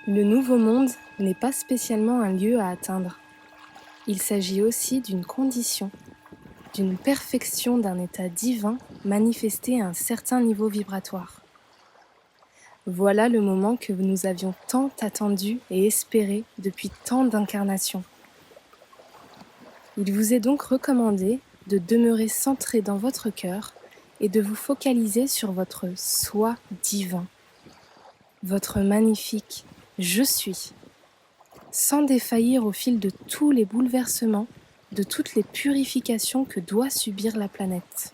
Le nouveau monde n'est pas spécialement un lieu à atteindre. Il s'agit aussi d'une condition, d'une perfection d'un état divin manifesté à un certain niveau vibratoire. Voilà le moment que nous avions tant attendu et espéré depuis tant d'incarnations. Il vous est donc recommandé de demeurer centré dans votre cœur et de vous focaliser sur votre soi divin, votre magnifique « Je suis », sans défaillir au fil de tous les bouleversements, de toutes les purifications que doit subir la planète.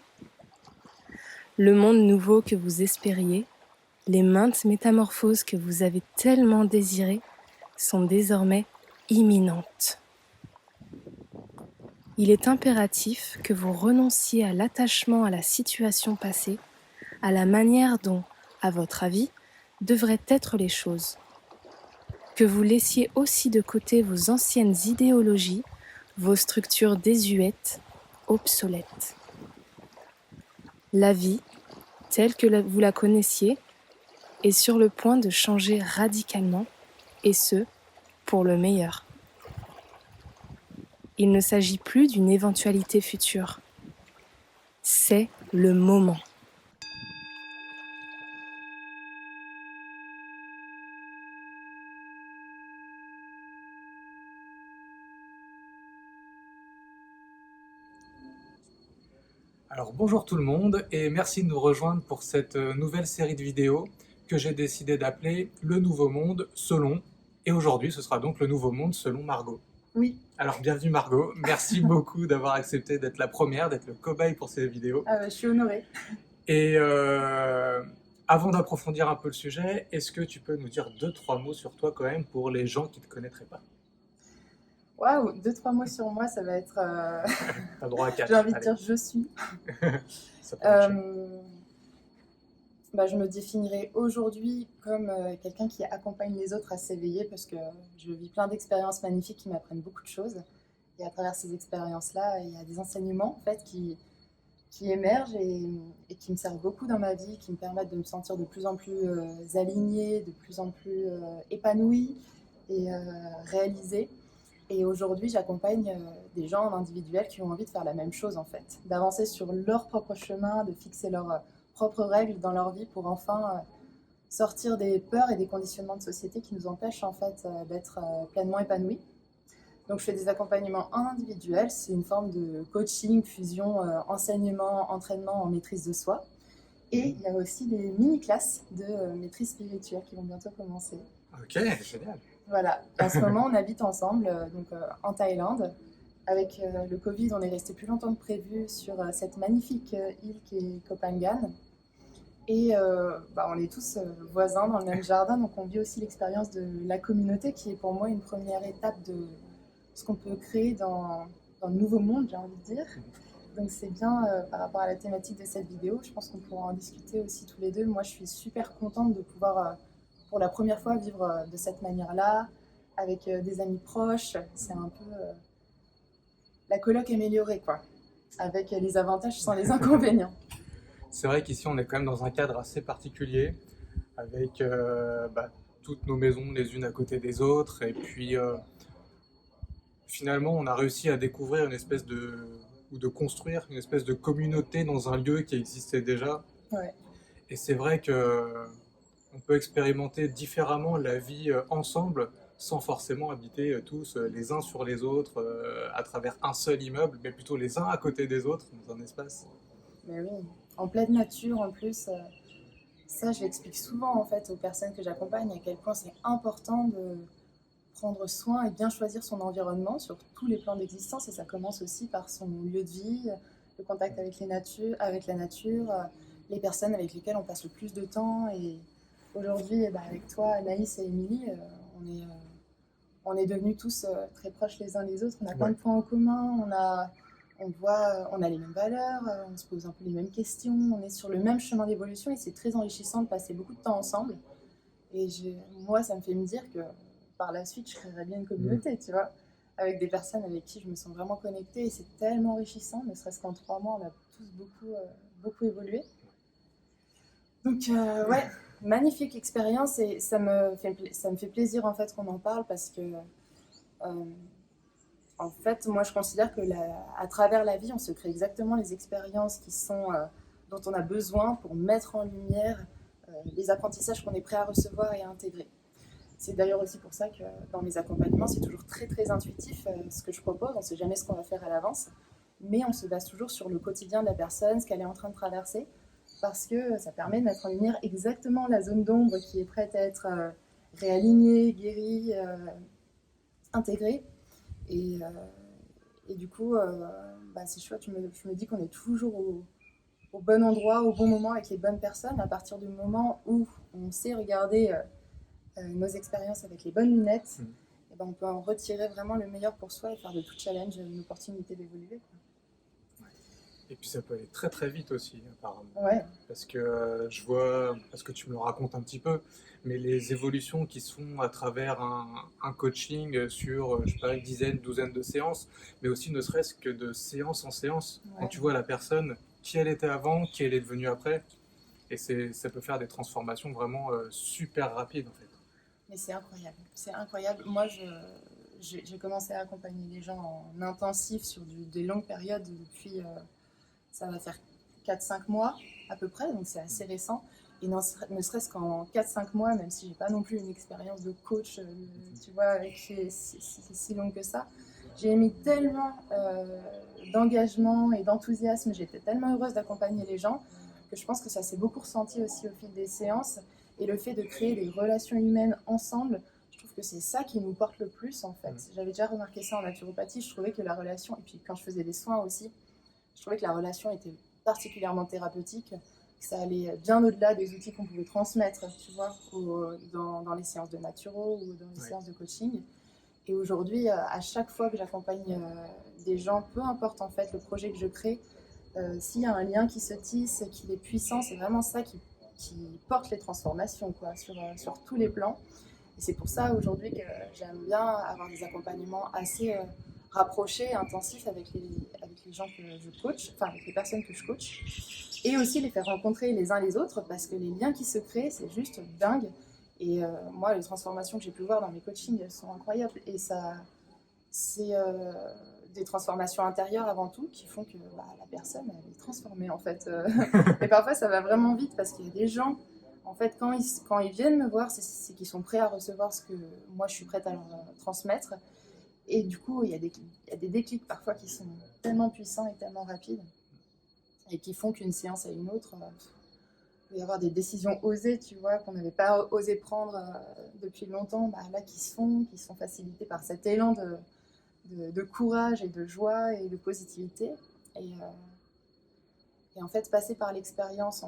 Le monde nouveau que vous espériez, les maintes métamorphoses que vous avez tellement désirées, sont désormais imminentes. Il est impératif que vous renonciez à l'attachement à la situation passée, à la manière dont, à votre avis, devraient être les choses. Que vous laissiez aussi de côté vos anciennes idéologies, vos structures désuètes, obsolètes. La vie, telle que vous la connaissiez, est sur le point de changer radicalement, et ce, pour le meilleur. Il ne s'agit plus d'une éventualité future. C'est le moment. Alors bonjour tout le monde et merci de nous rejoindre pour cette nouvelle série de vidéos que j'ai décidé d'appeler Le Nouveau Monde selon, et aujourd'hui ce sera donc Le Nouveau Monde selon Margot. Oui. Alors bienvenue Margot, merci beaucoup d'avoir accepté d'être la première, d'être le cobaye pour ces vidéos. Je suis honorée. Et avant d'approfondir un peu le sujet, est-ce que tu peux nous dire 2-3 mots sur toi quand même pour les gens qui ne te connaîtraient pas? Waouh, 2-3 mots sur moi, ça va être. T'as droit à 4. J'ai envie de dire je suis. Ça peut marcher. Je me définirais aujourd'hui comme quelqu'un qui accompagne les autres à s'éveiller parce que je vis plein d'expériences magnifiques qui m'apprennent beaucoup de choses. Et à travers ces expériences-là, il y a des enseignements en fait, qui émergent et qui me servent beaucoup dans ma vie, qui me permettent de me sentir de plus en plus alignée, de plus en plus épanouie et réalisée. Et aujourd'hui, j'accompagne des gens en individuel qui ont envie de faire la même chose en fait, d'avancer sur leur propre chemin, de fixer leurs propres règles dans leur vie pour enfin sortir des peurs et des conditionnements de société qui nous empêchent en fait d'être pleinement épanouis. Donc je fais des accompagnements en individuel, c'est une forme de coaching, fusion, enseignement, entraînement en maîtrise de soi. Et il y a aussi des mini-classes de maîtrise spirituelle qui vont bientôt commencer. Ok, génial. Voilà, en ce moment on habite ensemble en Thaïlande. Avec le Covid, on est resté plus longtemps que prévu sur cette magnifique île qui est Koh Phangan. Et on est tous voisins dans le même jardin, donc on vit aussi l'expérience de la communauté qui est pour moi une première étape de ce qu'on peut créer dans le nouveau monde, j'ai envie de dire. Donc c'est bien par rapport à la thématique de cette vidéo, je pense qu'on pourra en discuter aussi tous les deux. Moi je suis super contente de pouvoir pour la première fois vivre de cette manière-là, avec des amis proches. C'est un peu la coloc améliorée, quoi, avec les avantages sans les inconvénients. C'est vrai qu'ici on est quand même dans un cadre assez particulier, avec toutes nos maisons les unes à côté des autres, et puis finalement on a réussi à découvrir ou de construire une espèce de communauté dans un lieu qui existait déjà. Ouais. Et c'est vrai que on peut expérimenter différemment la vie ensemble, sans forcément habiter tous les uns sur les autres à travers un seul immeuble, mais plutôt les uns à côté des autres dans un espace. Mais oui, en pleine nature en plus. Ça, je l'explique souvent en fait aux personnes que j'accompagne, à quel point c'est important de prendre soin et bien choisir son environnement sur tous les plans d'existence. Et ça commence aussi par son lieu de vie, le contact avec la nature, les personnes avec lesquelles on passe le plus de temps. Et aujourd'hui, avec toi, Anaïs et Émilie, on est devenus tous très proches les uns les autres. On a plein de points en commun, on a les mêmes valeurs, on se pose un peu les mêmes questions, on est sur le même chemin d'évolution et c'est très enrichissant de passer beaucoup de temps ensemble. Et moi, ça me fait me dire que par la suite, je créerais bien une communauté, tu vois, avec des personnes avec qui je me sens vraiment connectée et c'est tellement enrichissant, ne serait-ce qu'en 3 mois, on a tous beaucoup évolué. Donc, ouais. magnifique expérience et ça me fait plaisir en fait qu'on en parle parce que euh, en fait moi je considère que à travers la vie on se crée exactement les expériences dont on a besoin pour mettre en lumière les apprentissages qu'on est prêt à recevoir et à intégrer. C'est d'ailleurs aussi pour ça que dans mes accompagnements c'est toujours très très intuitif ce que je propose, on ne sait jamais ce qu'on va faire à l'avance, mais on se base toujours sur le quotidien de la personne, ce qu'elle est en train de traverser, parce que ça permet de mettre en lumière exactement la zone d'ombre qui est prête à être réalignée, guérie, intégrée. Et, euh, et du coup, c'est chouette, je me dis qu'on est toujours au bon endroit, au bon moment, avec les bonnes personnes, à partir du moment où on sait regarder nos expériences avec les bonnes lunettes, et ben on peut en retirer vraiment le meilleur pour soi et faire de tout challenge une opportunité d'évoluer. Et puis ça peut aller très très vite aussi, apparemment. Ouais. Parce que je vois, parce que tu me le racontes un petit peu, mais les évolutions qui se font à travers un coaching sur, je sais pas, une dizaine, douzaine de séances, mais aussi ne serait-ce que de séance en séance. Ouais. Quand tu vois la personne, qui elle était avant, qui elle est devenue après, et ça peut faire des transformations vraiment super rapides en fait. Mais c'est incroyable, c'est incroyable. Moi, j'ai commencé à accompagner les gens en intensif sur des longues périodes depuis, ça va faire 4-5 mois à peu près, donc c'est assez récent. Et ne serait-ce qu'en 4-5 mois, même si j'ai pas non plus une expérience de coach, tu vois, qui est si longue que ça, j'ai mis tellement d'engagement et d'enthousiasme, j'étais tellement heureuse d'accompagner les gens que je pense que ça s'est beaucoup ressenti aussi au fil des séances. Et le fait de créer des relations humaines ensemble, je trouve que c'est ça qui nous porte le plus en fait. J'avais déjà remarqué ça en naturopathie, je trouvais que la relation, et puis quand je faisais des soins aussi, je trouvais que la relation était particulièrement thérapeutique, que ça allait bien au-delà des outils qu'on pouvait transmettre, tu vois, dans les séances de naturo ou dans les séances de coaching. Et aujourd'hui, à chaque fois que j'accompagne des gens, peu importe en fait le projet que je crée, s'il y a un lien qui se tisse, qu'il est puissant, c'est vraiment ça qui porte les transformations quoi, sur tous les plans. Et c'est pour ça aujourd'hui que j'aime bien avoir des accompagnements assez rapprochés, intensifs avec les gens que je coach, enfin avec les personnes que je coach, et aussi les faire rencontrer les uns les autres parce que les liens qui se créent, c'est juste dingue. Et moi, les transformations que j'ai pu voir dans mes coachings, elles sont incroyables. Et ça, c'est des transformations intérieures avant tout qui font que la personne elle est transformée en fait. Et parfois ça va vraiment vite parce qu'il y a des gens, en fait, quand ils viennent me voir, c'est qu'ils sont prêts à recevoir ce que moi je suis prête à leur transmettre. Et du coup, il y a des déclics parfois qui sont tellement puissants et tellement rapides et qui font qu'une séance à une autre, il va y avoir des décisions osées, tu vois, qu'on n'avait pas osé prendre depuis longtemps, là qui sont facilitées par cet élan de courage et de joie et de positivité. Et en fait, passer par l'expérience,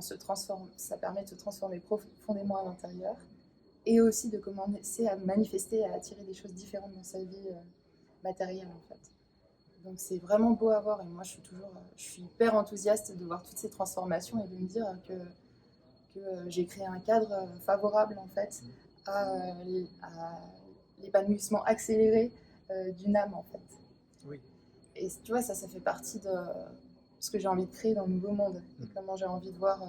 ça permet de se transformer profondément à l'intérieur et aussi de commencer à manifester et à attirer des choses différentes dans sa vie matérielle en fait. Donc c'est vraiment beau à voir et moi je suis hyper enthousiaste de voir toutes ces transformations et de me dire que j'ai créé un cadre favorable en fait à l'épanouissement accéléré d'une âme en fait. Oui. Et tu vois, ça fait partie de ce que j'ai envie de créer dans le nouveau monde et comment j'ai envie de voir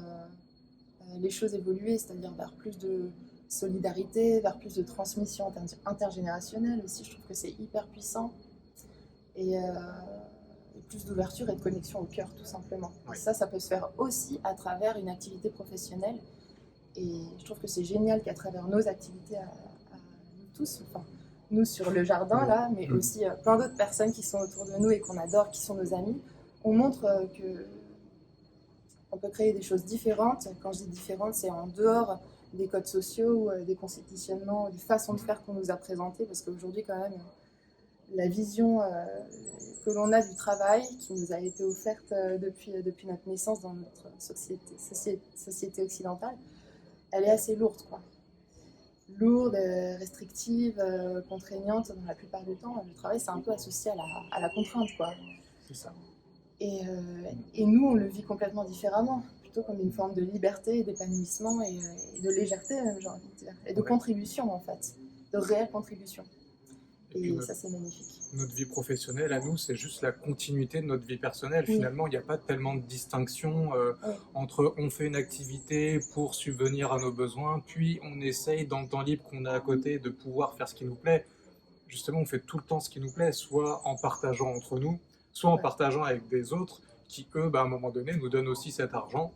les choses évoluer, c'est-à-dire vers plus de solidarité, vers plus de transmission intergénérationnelle aussi. Je trouve que c'est hyper puissant et plus d'ouverture et de connexion au cœur tout simplement. Oui. Et ça peut se faire aussi à travers une activité professionnelle et je trouve que c'est génial qu'à travers nos activités à nous tous, enfin nous sur le jardin là, mais aussi plein d'autres personnes qui sont autour de nous et qu'on adore, qui sont nos amis, on montre qu'on peut créer des choses différentes. Quand je dis différentes, c'est en dehors des codes sociaux, des constitutionnements, des façons de faire qu'on nous a présentées, parce qu'aujourd'hui quand même, la vision que l'on a du travail, qui nous a été offerte depuis notre naissance dans notre société occidentale, elle est assez lourde, quoi. Lourde, restrictive, contraignante dans la plupart du temps. Le travail, c'est un peu associé à la contrainte, quoi. C'est ça. Et nous, on le vit complètement différemment, plutôt comme une forme de liberté, d'épanouissement et de légèreté, même, j'ai envie de dire, et de contribution, en fait, de réelle contribution. Et puis Et ça, c'est magnifique. notre vie professionnelle à nous, c'est juste la continuité de notre vie personnelle. Oui, Finalement, il n'y a pas tellement de distinction oui, entre on fait une activité pour subvenir à nos besoins, puis on essaye dans le temps libre qu'on a à côté de pouvoir faire ce qui nous plaît. Justement, on fait tout le temps ce qui nous plaît, soit en partageant entre nous, soit en ouais. partageant avec des autres qui, eux, à un moment donné, nous donnent aussi cet argent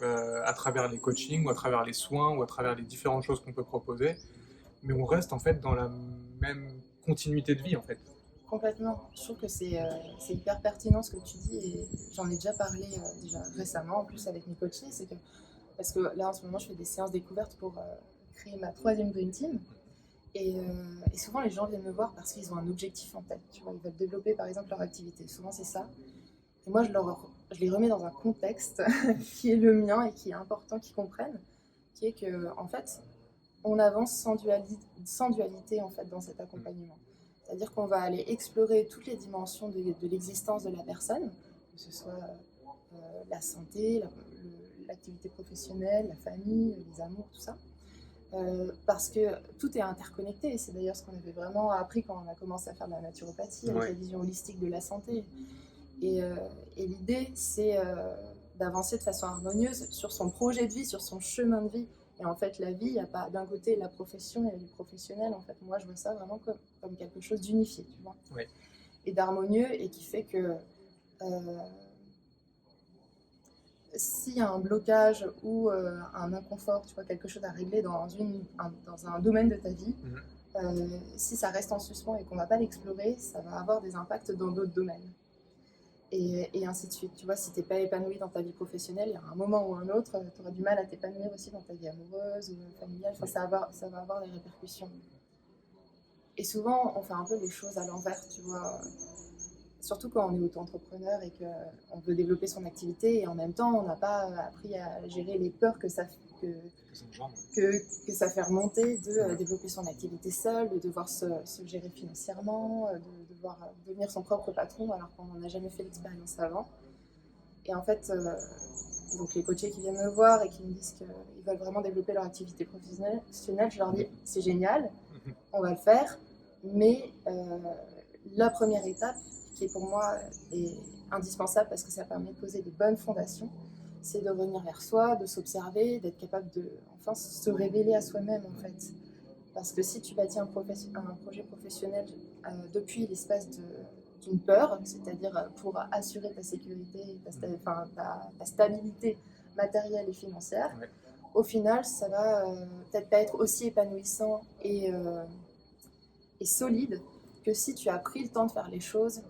à travers les coachings, ou à travers les soins, ou à travers les différentes choses qu'on peut proposer. Mais on reste en fait dans la même continuité de vie, en fait. Complètement. Je trouve que c'est hyper pertinent ce que tu dis et j'en ai déjà parlé déjà récemment en plus avec mes coachés. C'est que, parce que là en ce moment je fais des séances découvertes pour créer ma troisième Dream Team et souvent les gens viennent me voir parce qu'ils ont un objectif en tête. Tu vois, ils veulent développer par exemple leur activité. Souvent c'est ça. Et moi je les remets dans un contexte qui est le mien et qui est important qu'ils comprennent, qui est que en fait on avance sans dualité en fait dans cet accompagnement. C'est-à-dire qu'on va aller explorer toutes les dimensions de l'existence de la personne, que ce soit la santé, l'activité professionnelle, la famille, les amours, tout ça. Parce que tout est interconnecté. C'est d'ailleurs ce qu'on avait vraiment appris quand on a commencé à faire de la naturopathie, avec la vision holistique de la santé. Et, euh, et l'idée, c'est d'avancer de façon harmonieuse sur son projet de vie, sur son chemin de vie. Et en fait, la vie, il n'y a pas d'un côté la profession et la vie professionnelle. En fait, moi, je vois ça vraiment comme quelque chose d'unifié, tu vois, Oui. et d'harmonieux, et qui fait que s'il y a un blocage ou un inconfort, tu vois, quelque chose à régler dans un domaine de ta vie, si ça reste en suspens et qu'on ne va pas l'explorer, ça va avoir des impacts dans d'autres domaines. Et ainsi de suite. Tu vois, si tu n'es pas épanoui dans ta vie professionnelle, il y a un moment ou un autre, tu auras du mal à t'épanouir aussi dans ta vie amoureuse ou familiale. Enfin, ça va avoir des répercussions. Et souvent, on fait un peu les choses à l'envers, tu vois. Surtout quand on est auto-entrepreneur et qu'on veut développer son activité et en même temps, on n'a pas appris à gérer les peurs que ça fait remonter de développer son activité seule, de devoir se gérer financièrement, de devoir devenir son propre patron alors qu'on n'en a jamais fait l'expérience avant. Et en fait, donc les coachés qui viennent me voir et qui me disent qu'ils veulent vraiment développer leur activité professionnelle, je leur dis c'est génial, on va le faire, mais la première étape, qui est pour moi est indispensable parce que ça permet de poser des bonnes fondations, c'est de revenir vers soi, de s'observer, d'être capable de enfin se révéler à soi-même en fait. Parce que si tu bâtis un projet professionnel depuis l'espace d'une peur, c'est-à-dire pour assurer ta sécurité, ta stabilité matérielle et financière, Ouais. au final, ça va peut-être pas être aussi épanouissant et solide que si tu as pris le temps de faire les choses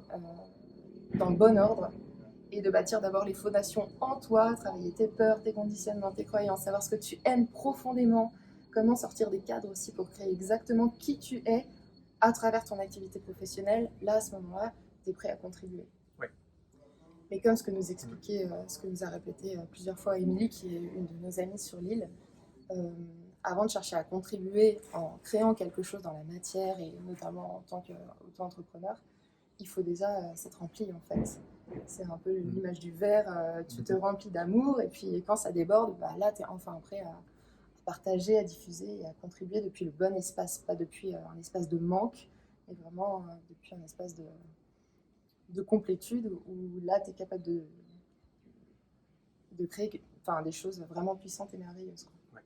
dans le bon ordre et de bâtir d'abord les fondations en toi, travailler tes peurs, tes conditionnements, tes croyances, savoir ce que tu aimes profondément, comment sortir des cadres aussi pour créer exactement qui tu es à travers ton activité professionnelle. Là, à ce moment-là, tu es prêt à contribuer. Ouais. Mais comme ce que nous expliquait, ce que nous a répété plusieurs fois Émilie, qui est une de nos amies sur l'île, avant de chercher à contribuer en créant quelque chose dans la matière et notamment en tant qu'auto-entrepreneur, il faut déjà s'être rempli en fait. C'est un peu l'image du verre, tu te remplis d'amour et puis quand ça déborde, là tu es enfin prêt à partager, à diffuser et à contribuer depuis le bon espace, pas depuis un espace de manque, mais vraiment depuis un espace de complétude où là tu es capable de créer des choses vraiment puissantes et merveilleuses. Ouais.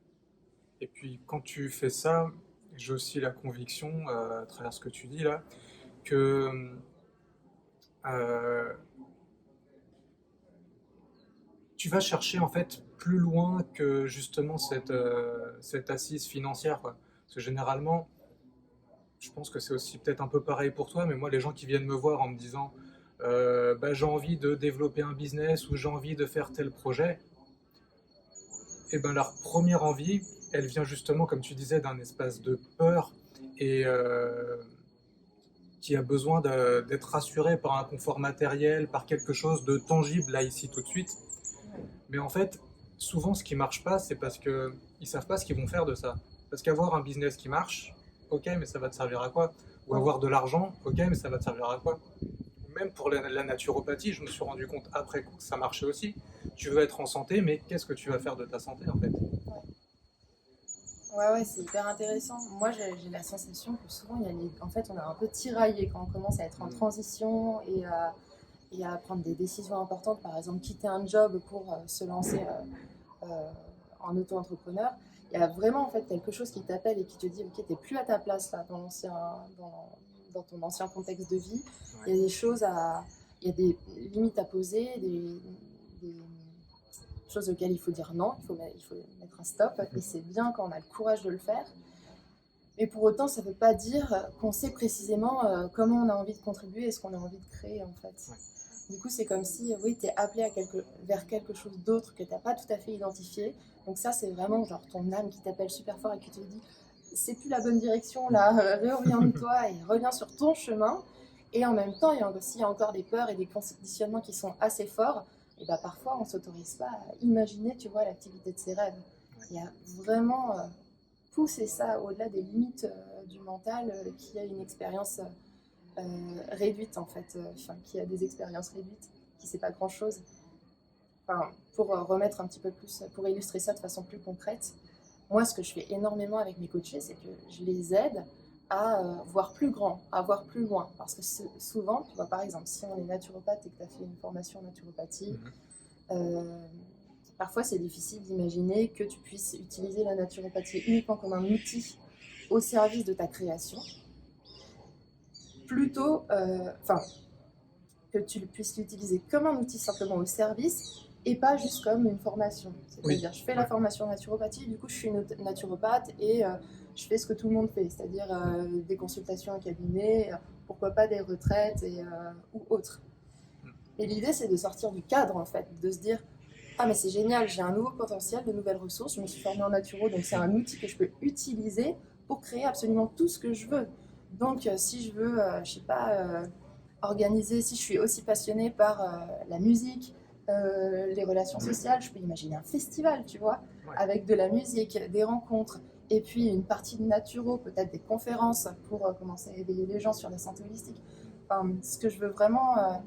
Et puis quand tu fais ça, j'ai aussi la conviction, à travers ce que tu dis là, que tu vas chercher en fait plus loin que justement cette assise financière, quoi. Parce que généralement, je pense que c'est aussi peut-être un peu pareil pour toi, mais moi les gens qui viennent me voir en me disant j'ai envie de développer un business ou j'ai envie de faire tel projet, et ben leur première envie, elle vient justement, comme tu disais, d'un espace de peur et qui a besoin d'être rassuré par un confort matériel, par quelque chose de tangible là ici tout de suite. Mais en fait, souvent ce qui marche pas, c'est parce que ils savent pas ce qu'ils vont faire de ça. Parce qu'avoir un business qui marche, ok, mais ça va te servir à quoi? Ou avoir de l'argent, ok, mais ça va te servir à quoi? Même pour la naturopathie, je me suis rendu compte après coup que ça marchait aussi. Tu veux être en santé, mais qu'est-ce que tu vas faire de ta santé en fait? Ouais, c'est hyper intéressant. Moi, j'ai la sensation que souvent, en fait, on est un peu tiraillé quand on commence à être en Mm. transition et à prendre des décisions importantes, par exemple quitter un job pour se lancer euh, en auto-entrepreneur. Il y a vraiment en fait quelque chose qui t'appelle et qui te dit ok, t'es plus à ta place là dans ton ancien contexte de vie. Ouais. Il y a des choses il y a des limites à poser, des choses auxquelles il faut dire non, il faut mettre un stop et c'est bien quand on a le courage de le faire. Mais pour autant, ça ne veut pas dire qu'on sait précisément comment on a envie de contribuer et ce qu'on a envie de créer en fait. Ouais. Du coup, c'est comme si oui, tu es appelé vers quelque chose d'autre que tu n'as pas tout à fait identifié. Donc ça, c'est vraiment genre ton âme qui t'appelle super fort et qui te dit c'est plus la bonne direction là, réoriente-toi et reviens sur ton chemin. Et en même temps, s'il y a encore des peurs et des conditionnements qui sont assez forts, et bah parfois on ne s'autorise pas à imaginer, tu vois, l'activité de ses rêves. Il y a vraiment pousser ça au-delà des limites du mental qui a une expérience réduite en fait, qui a des expériences réduites, qui sait pas grand-chose. Enfin, pour remettre un petit peu plus, pour illustrer ça de façon plus concrète, moi ce que je fais énormément avec mes coachés, c'est que je les aide à voir plus grand, à voir plus loin. Parce que souvent, tu vois, par exemple, si on est naturopathe et que tu as fait une formation en naturopathie, parfois c'est difficile d'imaginer que tu puisses utiliser la naturopathie uniquement comme un outil au service de ta création, plutôt, que tu puisses l'utiliser comme un outil simplement au service et pas juste comme une formation. C'est-à-dire, Oui. je fais la formation en naturopathie, du coup je suis une naturopathe et je fais ce que tout le monde fait, c'est-à-dire des consultations en cabinet, pourquoi pas des retraites ou autres. Et l'idée c'est de sortir du cadre en fait, de se dire ah mais c'est génial, j'ai un nouveau potentiel, de nouvelles ressources, je me suis formée en naturo, donc c'est un outil que je peux utiliser pour créer absolument tout ce que je veux. Donc si je veux, je sais pas, organiser, si je suis aussi passionnée par la musique, les relations sociales, je peux imaginer un festival, tu vois, Ouais. avec de la musique, des rencontres, et puis une partie de naturo, peut-être des conférences pour commencer à éveiller les gens sur la santé holistique. Enfin, ce que je veux vraiment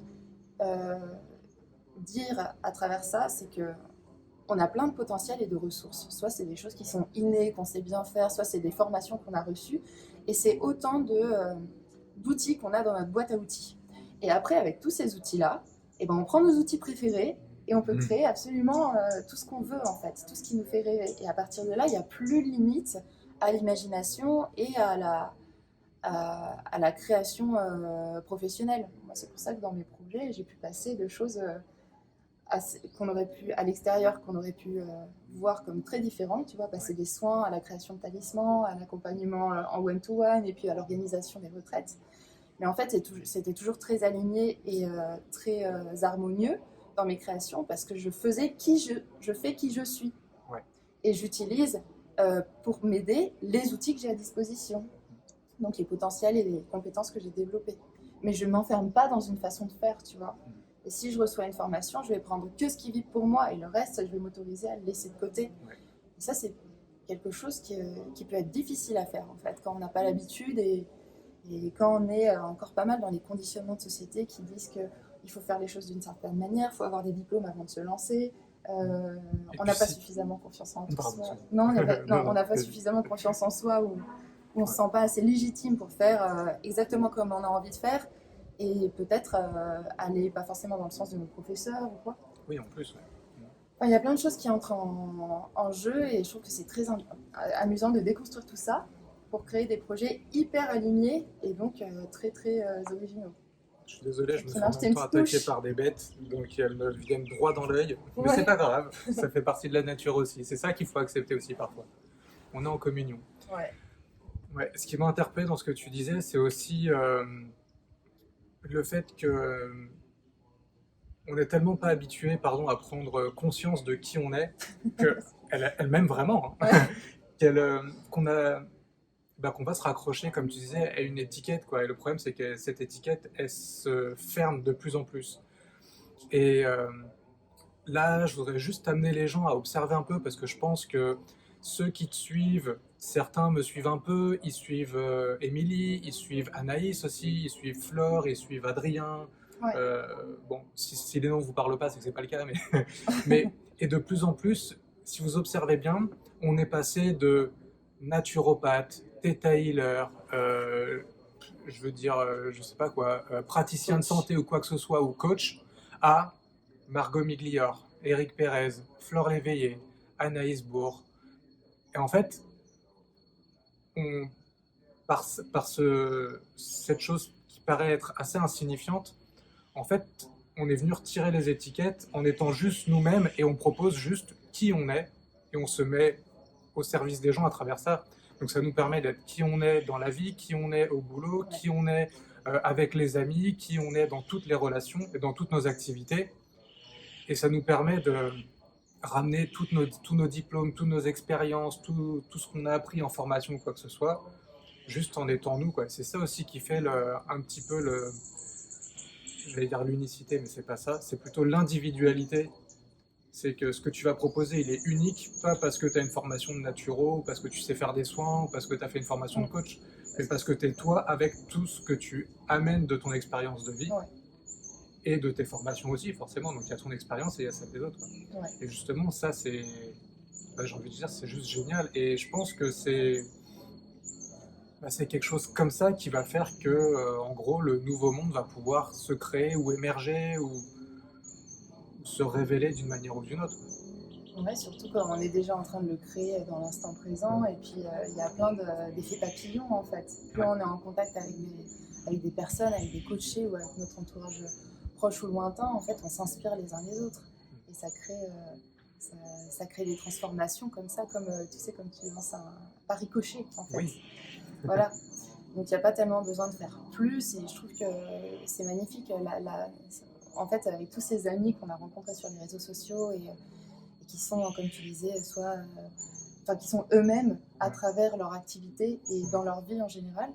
euh, dire à travers ça, c'est que on a plein de potentiel et de ressources. Soit c'est des choses qui sont innées, qu'on sait bien faire, soit c'est des formations qu'on a reçues. Et c'est autant d'outils qu'on a dans notre boîte à outils. Et après, avec tous ces outils-là, eh ben, on prend nos outils préférés et on peut créer absolument tout ce qu'on veut, en fait, tout ce qui nous fait rêver. Et à partir de là, il n'y a plus de limite à l'imagination et à la création professionnelle. Moi, c'est pour ça que dans mes projets, j'ai pu passer de choses qu'on aurait pu à l'extérieur, qu'on aurait pu voir comme très différentes, tu vois, passer des soins à la création de talismans, à l'accompagnement en one-to-one et puis à l'organisation des retraites. Mais en fait, c'était toujours très aligné et très harmonieux dans mes créations parce que je fais qui je suis. Ouais. Et j'utilise pour m'aider les outils que j'ai à disposition, donc les potentiels et les compétences que j'ai développées. Mais je ne m'enferme pas dans une façon de faire, tu vois. Et si je reçois une formation, je vais prendre que ce qui vit pour moi et le reste, je vais m'autoriser à le laisser de côté. Ouais. Et ça, c'est quelque chose qui peut être difficile à faire, en fait, quand on n'a pas l'habitude et quand on est encore pas mal dans les conditionnements de société qui disent qu'il faut faire les choses d'une certaine manière, il faut avoir des diplômes avant de se lancer. On n'a pas suffisamment confiance en soi. Non, on n'a pas suffisamment confiance en soi ou on ne se sent pas assez légitime pour faire exactement comme on a envie de faire et peut-être aller pas forcément dans le sens de nos professeurs ou quoi. Oui, en plus. Ouais. Enfin, il y a plein de choses qui entrent en jeu et je trouve que c'est très amusant de déconstruire tout ça pour créer des projets hyper alignés et donc très très originaux. Je suis désolé, je me fais en même temps attaquer par des bêtes, donc elles me viennent droit dans l'œil. Mais c'est pas grave, ça fait partie de la nature aussi. C'est ça qu'il faut accepter aussi parfois. On est en communion. Ouais. Ce qui m'a interpellé dans ce que tu disais, c'est aussi le fait que on n'est tellement pas habitué, à prendre conscience de qui on est, qu'elle m'aime vraiment, hein, qu'on va se raccrocher, comme tu disais, à une étiquette, quoi. Et le problème, c'est que cette étiquette, elle se ferme de plus en plus. Et là, je voudrais juste amener les gens à observer un peu, parce que je pense que ceux qui te suivent, certains me suivent un peu, ils suivent Émilie, ils suivent Anaïs aussi, ils suivent Flore, ils suivent Adrien. Ouais. Bon, si les noms ne vous parlent pas, c'est que c'est pas le cas, mais et de plus en plus, si vous observez bien, on est passé de naturopathe, theta healer, je veux dire, je sais pas quoi, praticien de Coach. santé ou quoi que ce soit, ou coach, à Margot Miglior, Éric Pérez, Flore Léveillé, Anaïs Bourg. Et en fait, on, cette chose qui paraît être assez insignifiante, en fait, on est venu retirer les étiquettes en étant juste nous-mêmes et on propose juste qui on est et on se met au service des gens à travers ça. Donc ça nous permet d'être qui on est dans la vie, qui on est au boulot, Ouais. qui on est avec les amis, qui on est dans toutes les relations et dans toutes nos activités. Et ça nous permet de ramener tous nos diplômes, toutes nos expériences, tout ce qu'on a appris en formation ou quoi que ce soit, juste en étant nous, quoi. C'est ça aussi qui fait un petit peu j'allais dire l'unicité, mais c'est pas ça, c'est plutôt l'individualité. C'est que ce que tu vas proposer, il est unique, pas parce que tu as une formation de naturo, ou parce que tu sais faire des soins, ou parce que tu as fait une formation de coach, mais parce que tu es toi avec tout ce que tu amènes de ton expérience de vie, Ouais. et de tes formations aussi, forcément. Donc il y a ton expérience et il y a celle des autres, quoi. Ouais. Et justement, ça, j'ai envie de dire, c'est juste génial. Et je pense que c'est quelque chose comme ça qui va faire que, en gros, le nouveau monde va pouvoir se créer ou émerger ou se révéler d'une manière ou d'une autre. Ouais, surtout quand on est déjà en train de le créer dans l'instant présent. Et puis, il y a plein d'effets papillons, en fait. Plus on est en contact avec des personnes, avec des coachés ou avec notre entourage proche ou lointain, en fait, on s'inspire les uns les autres. Et ça crée des transformations comme ça, comme tu sais, comme tu lances par ricochet, en fait. Oui. Voilà. Donc, il n'y a pas tellement besoin de faire plus. Et je trouve que c'est magnifique. En fait, avec tous ces amis qu'on a rencontrés sur les réseaux sociaux et qui sont, comme tu disais, qui sont eux-mêmes à travers leur activité et dans leur vie en général.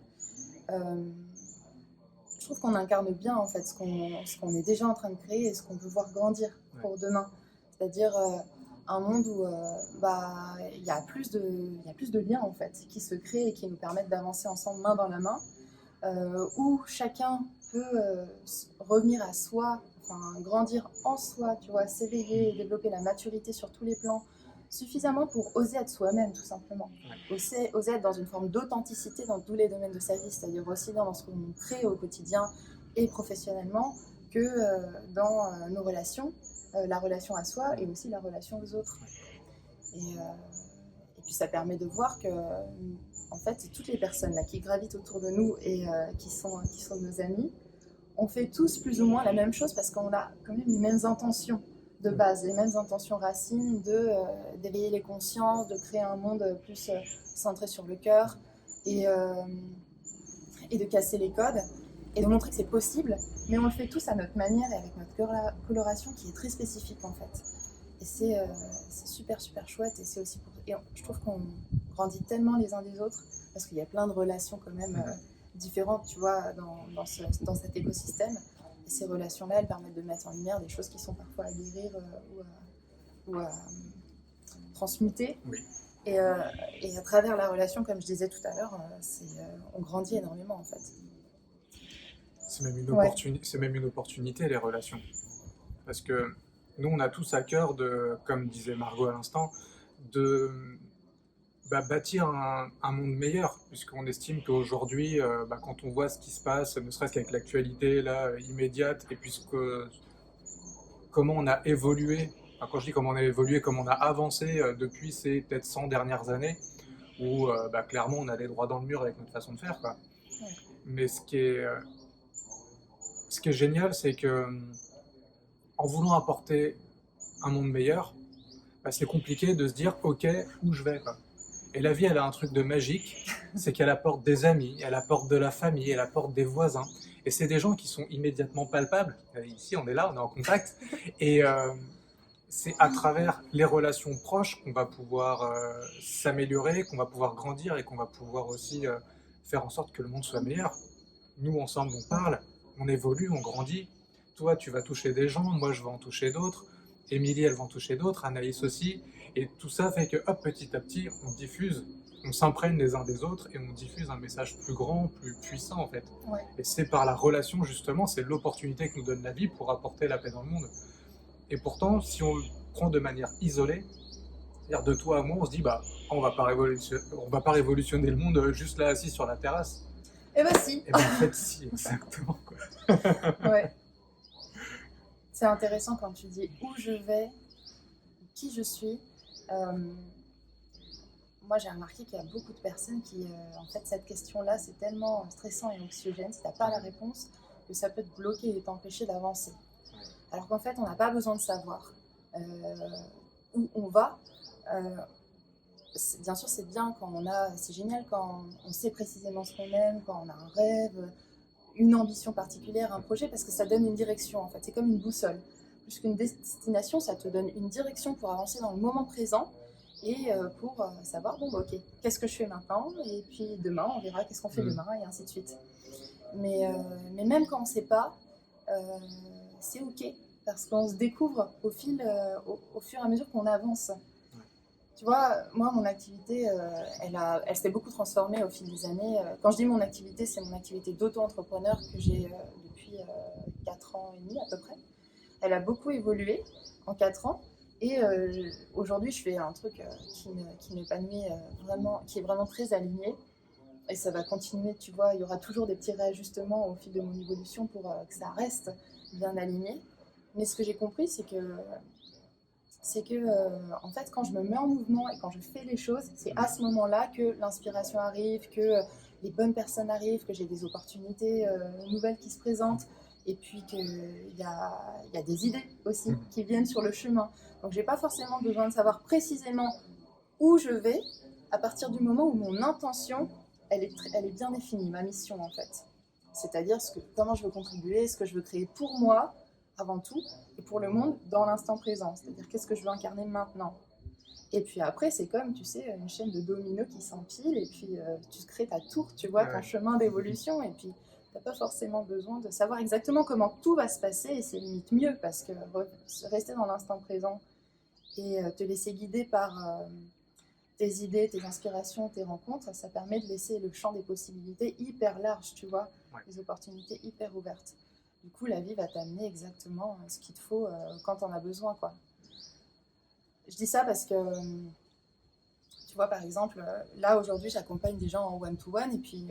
Je trouve qu'on incarne bien en fait ce qu'on est déjà en train de créer et ce qu'on veut voir grandir pour demain. C'est-à-dire un monde où il y a plus de liens en fait qui se créent et qui nous permettent d'avancer ensemble main dans la main, où chacun peut revenir à soi, grandir en soi, tu vois, s'éveiller et développer la maturité sur tous les plans, suffisamment pour oser être soi-même, tout simplement. Oser être dans une forme d'authenticité dans tous les domaines de sa vie, c'est-à-dire aussi bien dans ce qu'on crée au quotidien et professionnellement que dans nos relations, la relation à soi et aussi la relation aux autres. Et puis ça permet de voir que, en fait, toutes les personnes là, qui gravitent autour de nous et qui sont nos amis, on fait tous plus ou moins la même chose parce qu'on a quand même les mêmes intentions de base, les mêmes intentions racines d'éveiller les consciences, de créer un monde plus centré sur le cœur et de casser les codes et de montrer que c'est possible, mais on le fait tous à notre manière et avec notre coloration qui est très spécifique en fait. Et c'est super super chouette et c'est aussi je trouve qu'on grandit tellement les uns des autres parce qu'il y a plein de relations quand même différentes, tu vois, dans cet écosystème. Et ces relations-là, elles permettent de mettre en lumière des choses qui sont parfois à guérir ou à transmuter. Oui. Et à travers la relation, comme je disais tout à l'heure, on grandit énormément en fait. C'est même une opportunité, les relations. Parce que nous, on a tous à cœur comme disait Margot à l'instant, de bâtir un monde meilleur, puisqu'on estime qu'aujourd'hui, quand on voit ce qui se passe, ne serait-ce qu'avec l'actualité là, immédiate, et puisque comment on a évolué, quand je dis comment on a évolué, comment on a avancé depuis ces peut-être 100 dernières années, où clairement on allait droit dans le mur avec notre façon de faire, quoi. Ouais. Mais ce qui est génial, c'est que en voulant apporter un monde meilleur, c'est compliqué de se dire ok, où je vais, quoi. Et la vie, elle a un truc de magique, c'est qu'elle apporte des amis, elle apporte de la famille, elle apporte des voisins. Et c'est des gens qui sont immédiatement palpables. Ici, on est là, on est en contact. Et c'est à travers les relations proches qu'on va pouvoir s'améliorer, qu'on va pouvoir grandir et qu'on va pouvoir aussi faire en sorte que le monde soit meilleur. Nous, ensemble, on parle, on évolue, on grandit. Toi, tu vas toucher des gens, moi, je vais en toucher d'autres. Émilie, elle va en toucher d'autres, Anaïs aussi. Et tout ça fait que, hop, petit à petit, on diffuse, on s'imprègne les uns des autres et on diffuse un message plus grand, plus puissant en fait. Ouais. Et c'est par la relation justement, c'est l'opportunité que nous donne la vie pour apporter la paix dans le monde. Et pourtant, si on le prend de manière isolée, C'est-à-dire de toi à moi, on se dit, bah, on va pas révolutionner le monde juste là assis sur la terrasse. Eh ben si. Et ben en fait, si, exactement, quoi. Ouais. C'est intéressant quand tu dis où je vais, qui je suis. Euh, Moi, j'ai remarqué qu'il y a beaucoup de personnes qui, en fait, cette question-là, c'est tellement stressant et anxiogène, si tu n'as pas la réponse, que ça peut te bloquer et t'empêcher d'avancer. Alors qu'en fait, on n'a pas besoin de savoir euh, où on va. Euh, Bien sûr, c'est bien quand c'est génial quand on sait précisément ce qu'on aime, quand on a un rêve, une ambition particulière, un projet, parce que ça donne une direction, en fait. C'est comme une boussole. Plus qu'une destination, ça te donne une direction pour avancer dans le moment présent et pour savoir, bon, bah, ok, qu'est-ce que je fais maintenant? Et puis demain, on verra qu'est-ce qu'on fait demain, et ainsi de suite. Mais même quand on ne sait pas, euh, c'est ok, parce qu'on se découvre au fur et à mesure qu'on avance. Tu vois, moi, mon activité, elle s'est beaucoup transformée au fil des années. Quand je dis mon activité, c'est mon activité d'auto-entrepreneur que j'ai depuis 4 ans et demi à peu près. Elle a beaucoup évolué en 4 ans. Et aujourd'hui, je fais un truc qui m'épanouit vraiment, qui est vraiment très aligné. Et ça va continuer, tu vois, il y aura toujours des petits réajustements au fil de mon évolution pour que ça reste bien aligné. Mais ce que j'ai compris, c'est que en fait, quand je me mets en mouvement et quand je fais les choses, c'est à ce moment-là que l'inspiration arrive, que les bonnes personnes arrivent, que j'ai des opportunités nouvelles qui se présentent, et puis qu'il y a des idées aussi qui viennent sur le chemin. Donc, j'ai pas forcément besoin de savoir précisément où je vais à partir du moment où mon intention, elle est bien définie, ma mission en fait. C'est-à-dire comment je veux contribuer, ce que je veux créer pour moi, avant tout, et pour le monde dans l'instant présent. C'est-à-dire qu'est-ce que je veux incarner maintenant. Et puis après, c'est comme, tu sais, une chaîne de dominos qui s'empile, et puis tu crées ta tour, tu vois, ton chemin d'évolution, et puis tu n'as pas forcément besoin de savoir exactement comment tout va se passer, et c'est limite mieux, parce que rester dans l'instant présent et te laisser guider par tes idées, tes inspirations, tes rencontres, ça permet de laisser le champ des possibilités hyper large, tu vois, des opportunités hyper ouvertes. Du coup, la vie va t'amener exactement ce qu'il te faut quand on a besoin, quoi. Je dis ça parce que, tu vois, par exemple, là, aujourd'hui, j'accompagne des gens en one-to-one, et puis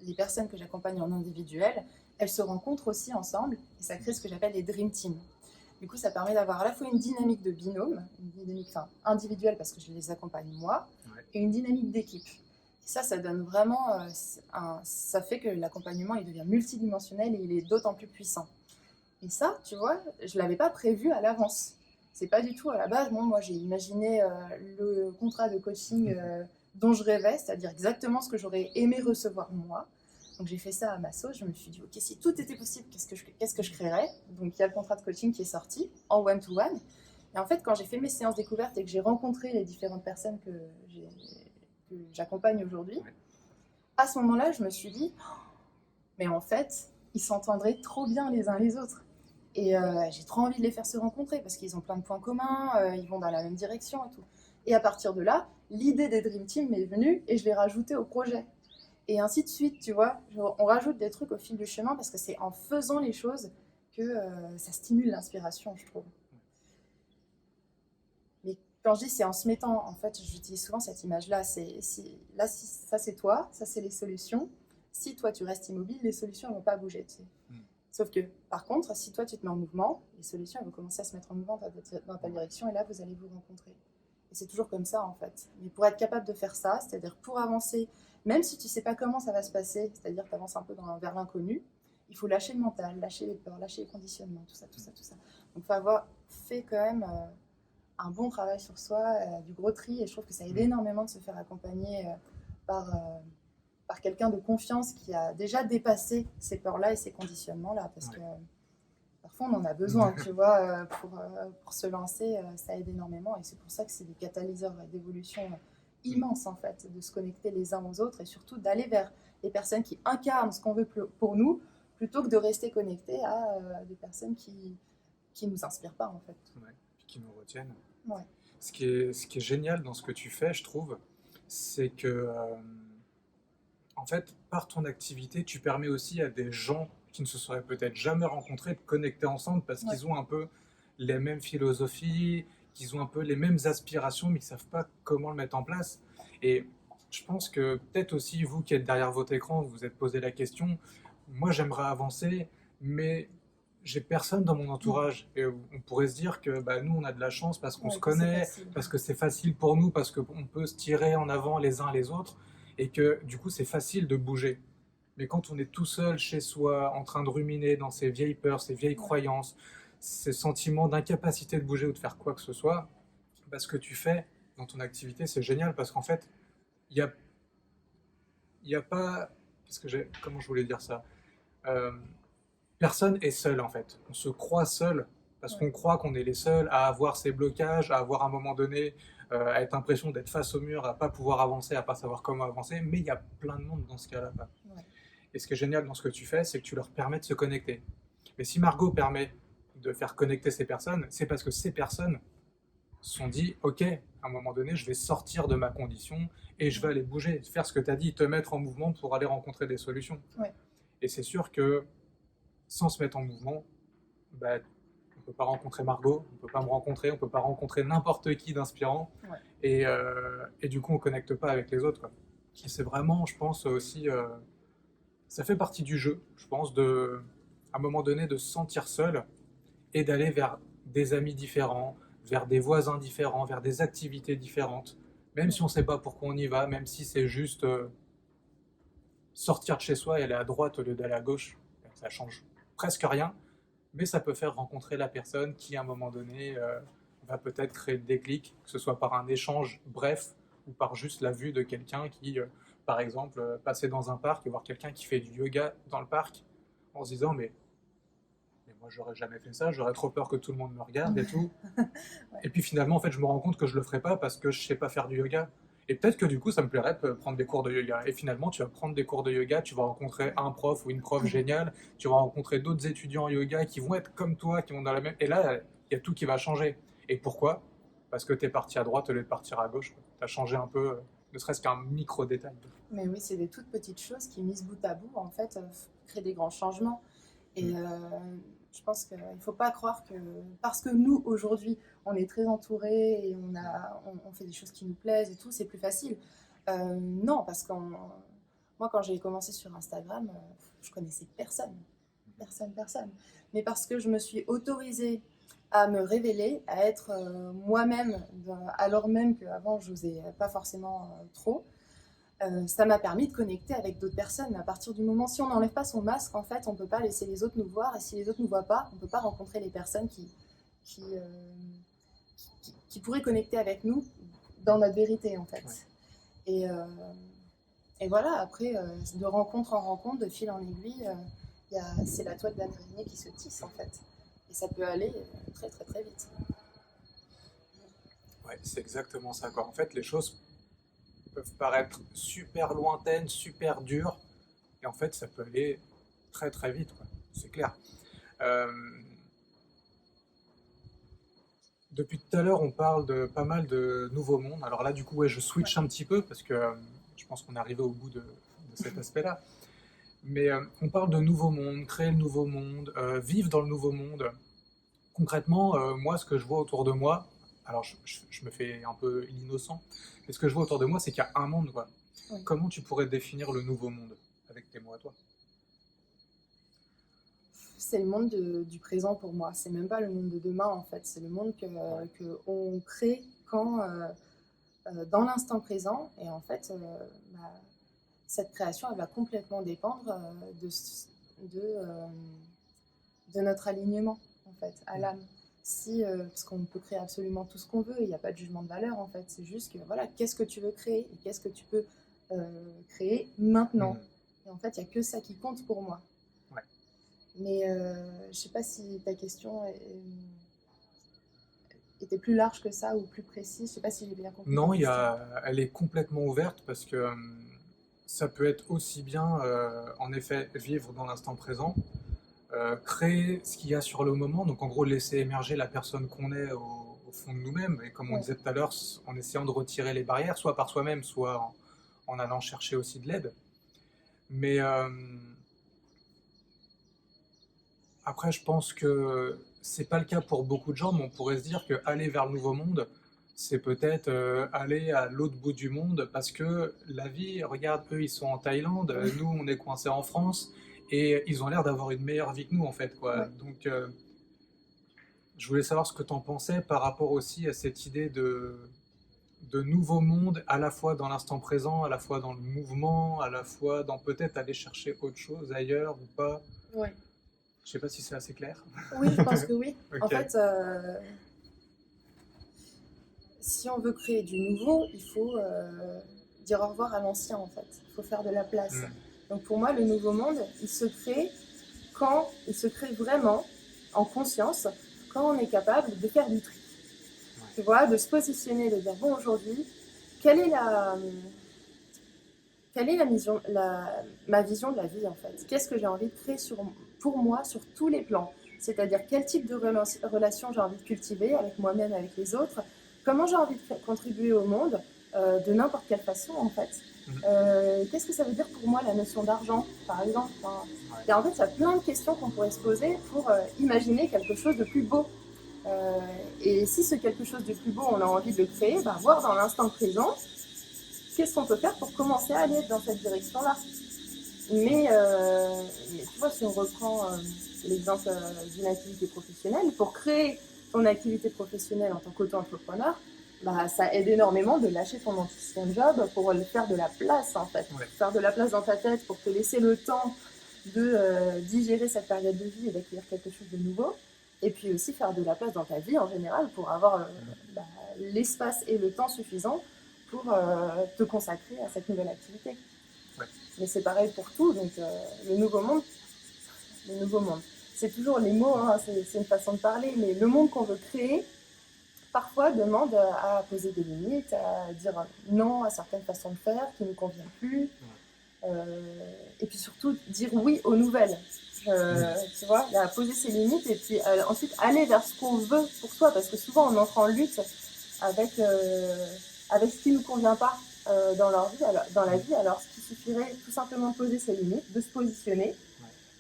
les personnes que j'accompagne en individuel, elles se rencontrent aussi ensemble, et ça crée ce que j'appelle les Dream Teams. Du coup, ça permet d'avoir à la fois une dynamique de binôme, une dynamique individuelle parce que je les accompagne moi, et une dynamique d'équipe. Et ça donne vraiment, ça fait que l'accompagnement il devient multidimensionnel et il est d'autant plus puissant. Et ça, tu vois, je l'avais pas prévu à l'avance. C'est pas du tout à la base. Moi j'ai imaginé le contrat de coaching dont je rêvais, c'est-à-dire exactement ce que j'aurais aimé recevoir moi. Donc j'ai fait ça à ma sauce, je me suis dit, ok, si tout était possible, qu'est-ce que je créerais? Donc il y a le contrat de coaching qui est sorti en one-to-one. Et en fait, quand j'ai fait mes séances découvertes et que j'ai rencontré les différentes personnes que j'accompagne aujourd'hui, à ce moment-là, je me suis dit, mais en fait, ils s'entendraient trop bien les uns les autres. Et j'ai trop envie de les faire se rencontrer parce qu'ils ont plein de points communs, ils vont dans la même direction et tout. Et à partir de là, l'idée des Dream Team m'est venue et je l'ai rajoutée au projet. Et ainsi de suite, tu vois. On rajoute des trucs au fil du chemin parce que c'est en faisant les choses que ça stimule l'inspiration, je trouve. Mais quand je dis c'est en se mettant, en fait, j'utilise souvent cette image-là. Ça, c'est toi, ça, c'est les solutions. Si toi, tu restes immobile, les solutions ne vont pas bouger. Tu sais. Sauf que, par contre, si toi, tu te mets en mouvement, les solutions elles vont commencer à se mettre en mouvement dans ta direction et là, vous allez vous rencontrer. Et c'est toujours comme ça, en fait. Mais pour être capable de faire ça, c'est-à-dire pour avancer, même si tu ne sais pas comment ça va se passer, c'est-à-dire que tu avances un peu vers l'inconnu, il faut lâcher le mental, lâcher les peurs, lâcher les conditionnements, tout ça. Donc il faut avoir fait quand même un bon travail sur soi, du gros tri, et je trouve que ça aide énormément de se faire accompagner par quelqu'un de confiance qui a déjà dépassé ces peurs-là et ces conditionnements-là, parce que parfois on en a besoin, tu vois, pour se lancer, ça aide énormément, et c'est pour ça que c'est des catalyseurs d'évolution immense en fait, de se connecter les uns aux autres et surtout d'aller vers les personnes qui incarnent ce qu'on veut pour nous, plutôt que de rester connecté à des personnes qui nous inspirent pas en fait. Ouais, qui nous retiennent. Ouais. Ce qui est génial dans ce que tu fais, je trouve, c'est que en fait, par ton activité, tu permets aussi à des gens qui ne se seraient peut-être jamais rencontrés de connecter ensemble parce qu'ils ont un peu les mêmes philosophies, qu'ils ont un peu les mêmes aspirations, mais qui ne savent pas comment le mettre en place. Et je pense que peut-être aussi, vous qui êtes derrière votre écran, vous vous êtes posé la question, moi j'aimerais avancer, mais j'ai personne dans mon entourage. Et on pourrait se dire que bah, nous, on a de la chance parce qu'on se Ouais, que c'est connaît, facile. parce que c'est facile pour nous, parce qu'on peut se tirer en avant les uns les autres, et que du coup, c'est facile de bouger. Mais quand on est tout seul chez soi, en train de ruminer dans ses vieilles peurs, ses vieilles Ouais. croyances, ces sentiments d'incapacité de bouger ou de faire quoi que ce soit, bah, ce que tu fais dans ton activité, c'est génial parce qu'en fait, il n'y a, y a pas. Comment je voulais dire ça? Euh, Personne est seul en fait. On se croit seul parce Ouais. qu'on croit qu'on est les seuls à avoir ces blocages, à avoir à un moment donné, à être l'impression d'être face au mur, à pas pouvoir avancer, à pas savoir comment avancer. Mais il y a plein de monde dans ce cas-là. Ouais. Et ce qui est génial dans ce que tu fais, c'est que tu leur permets de se connecter. Mais si Margot permet de faire connecter ces personnes, c'est parce que ces personnes se sont dit, ok, à un moment donné, je vais sortir de ma condition et je vais aller bouger, faire ce que tu as dit, te mettre en mouvement pour aller rencontrer des solutions. Ouais. Et c'est sûr que sans se mettre en mouvement, bah, on ne peut pas rencontrer Margot, on ne peut pas me rencontrer, on ne peut pas rencontrer n'importe qui d'inspirant. Ouais. Et du coup, on ne connecte pas avec les autres, quoi. Et c'est vraiment, je pense aussi, ça fait partie du jeu, je pense, à un moment donné, de se sentir seul et d'aller vers des amis différents, vers des voisins différents, vers des activités différentes. Même si on ne sait pas pourquoi on y va, même si c'est juste sortir de chez soi et aller à droite au lieu d'aller à gauche, ça change presque rien, mais ça peut faire rencontrer la personne qui, à un moment donné, va peut-être créer le déclic, que ce soit par un échange bref ou par juste la vue de quelqu'un qui, par exemple, passer dans un parc et voir quelqu'un qui fait du yoga dans le parc en se disant mais moi j'aurais jamais fait ça, j'aurais trop peur que tout le monde me regarde et tout. Ouais. Et puis finalement, en fait, je me rends compte que je le ferai pas parce que je sais pas faire du yoga. Et peut-être que du coup, ça me plairait de prendre des cours de yoga. Et finalement, tu vas prendre des cours de yoga, tu vas rencontrer un prof ou une prof géniale, tu vas rencontrer d'autres étudiants en yoga qui vont être comme toi, qui vont dans la même. Et là, il y a tout qui va changer. Et pourquoi? Parce que tu es parti à droite au lieu de partir à gauche. Tu as changé un peu, ne serait-ce qu'un micro détail. Mais oui, c'est des toutes petites choses qui, mises bout à bout, en fait, créent des grands changements. Et je pense qu'il ne faut pas croire que parce que nous, aujourd'hui, on est très entourés et on fait des choses qui nous plaisent et tout, c'est plus facile. Non, parce que moi, quand j'ai commencé sur Instagram, je connaissais personne. Personne. Mais parce que je me suis autorisée à me révéler, à être moi-même, alors même qu'avant, je n'osais pas forcément trop. Ça m'a permis de connecter avec d'autres personnes. À partir du moment, si on n'enlève pas son masque, en fait, on ne peut pas laisser les autres nous voir. Et si les autres ne nous voient pas, on ne peut pas rencontrer les personnes qui, euh, qui pourraient connecter avec nous dans notre vérité, en fait. Ouais. Et voilà, après, de rencontre en rencontre, de fil en aiguille, c'est la toile d'araignée qui se tisse, en fait. Et ça peut aller très, très, très vite. Ouais, c'est exactement ça, quoi. En fait, les choses peuvent paraître super lointaines, super dures, et en fait, ça peut aller très très vite, quoi. C'est clair. Euh, Depuis tout à l'heure, on parle de pas mal de nouveaux mondes. Alors là, du coup, ouais, je switch un petit peu parce que je pense qu'on est arrivé au bout de cet aspect-là. Mais on parle de nouveaux mondes, créer le nouveau monde, vivre dans le nouveau monde. Concrètement, moi, ce que je vois autour de moi, alors je me fais un peu l'innocent, mais ce que je vois autour de moi, c'est qu'il y a un monde, quoi. Oui. Comment tu pourrais définir le nouveau monde avec tes mots à toi? C'est le monde du présent pour moi. C'est même pas le monde de demain, en fait. C'est le monde que on crée dans l'instant présent. Et en fait, bah, cette création, elle va complètement dépendre de, euh, de notre alignement, en fait, à l'âme. Parce qu'on peut créer absolument tout ce qu'on veut, il n'y a pas de jugement de valeur, en fait. C'est juste que, voilà, qu'est-ce que tu veux créer et qu'est-ce que tu peux créer maintenant. Et en fait, il n'y a que ça qui compte pour moi. Ouais. Mais je ne sais pas si ta question était plus large que ça ou plus précise. Je ne sais pas si j'ai bien compris. Non, elle est complètement ouverte parce que ça peut être aussi bien, en effet, vivre dans l'instant présent, créer ce qu'il y a sur le moment, donc en gros laisser émerger la personne qu'on est au fond de nous-mêmes, et comme on disait tout à l'heure, en essayant de retirer les barrières, soit par soi-même, soit en allant chercher aussi de l'aide. Mais après, je pense que c'est pas le cas pour beaucoup de gens, mais on pourrait se dire qu'aller vers le nouveau monde, c'est peut-être aller à l'autre bout du monde parce que la vie, regarde, eux ils sont en Thaïlande, Oui, nous on est coincés en France et ils ont l'air d'avoir une meilleure vie que nous en fait, quoi. oui. Donc je voulais savoir ce que tu en pensais par rapport aussi à cette idée de nouveau monde, à la fois dans l'instant présent, à la fois dans le mouvement, à la fois dans peut-être aller chercher autre chose ailleurs ou pas. Oui, Je sais pas si c'est assez clair. oui, je pense que oui. En Ok. fait, si on veut créer du nouveau, il faut dire au revoir à l'ancien, en fait. Il faut faire de la place. Mm. Donc pour moi, le nouveau monde, il se crée quand il se crée vraiment en conscience, quand on est capable de faire du tri. Tu vois, de se positionner, de dire bon aujourd'hui, quelle est ma vision de la vie en fait? Qu'est-ce que j'ai envie de créer pour moi sur tous les plans? C'est-à-dire quel type de relation j'ai envie de cultiver avec moi-même, avec les autres? Comment j'ai envie de contribuer au monde de n'importe quelle façon en fait? Mhm. Qu'est-ce que ça veut dire pour moi la notion d'argent par exemple? Enfin, Ouais. et en fait, il y a plein de questions qu'on pourrait se poser pour imaginer quelque chose de plus beau. Euh, et si ce quelque chose de plus beau, on a envie de le créer, bah, voir dans l'instant présent, qu'est-ce qu'on peut faire pour commencer à aller dans cette direction-là. Mais tu vois, si on reprend l'exemple d'une activité professionnelle, pour créer ton activité professionnelle en tant qu'auto-entrepreneur, bah, ça aide énormément de lâcher ton ancien job pour faire de la place en fait. Ouais. Faire de la place dans ta tête pour te laisser le temps de digérer cette période de vie et d'accueillir quelque chose de nouveau. Et puis aussi faire de la place dans ta vie en général pour avoir bah, l'espace et le temps suffisant pour te consacrer à cette nouvelle activité. Ouais. Mais c'est pareil pour tout, donc le nouveau monde, c'est toujours les mots, hein, c'est une façon de parler, mais le monde qu'on veut créer, parfois demande à poser des limites, à dire non à certaines façons de faire qui ne nous conviennent plus, et puis surtout dire oui aux nouvelles. Tu vois, à poser ses limites et puis ensuite aller vers ce qu'on veut pour soi, parce que souvent on entre en lutte avec, avec ce qui ne nous convient pas dans la vie, alors ce qui suffirait tout simplement de poser ses limites, de se positionner,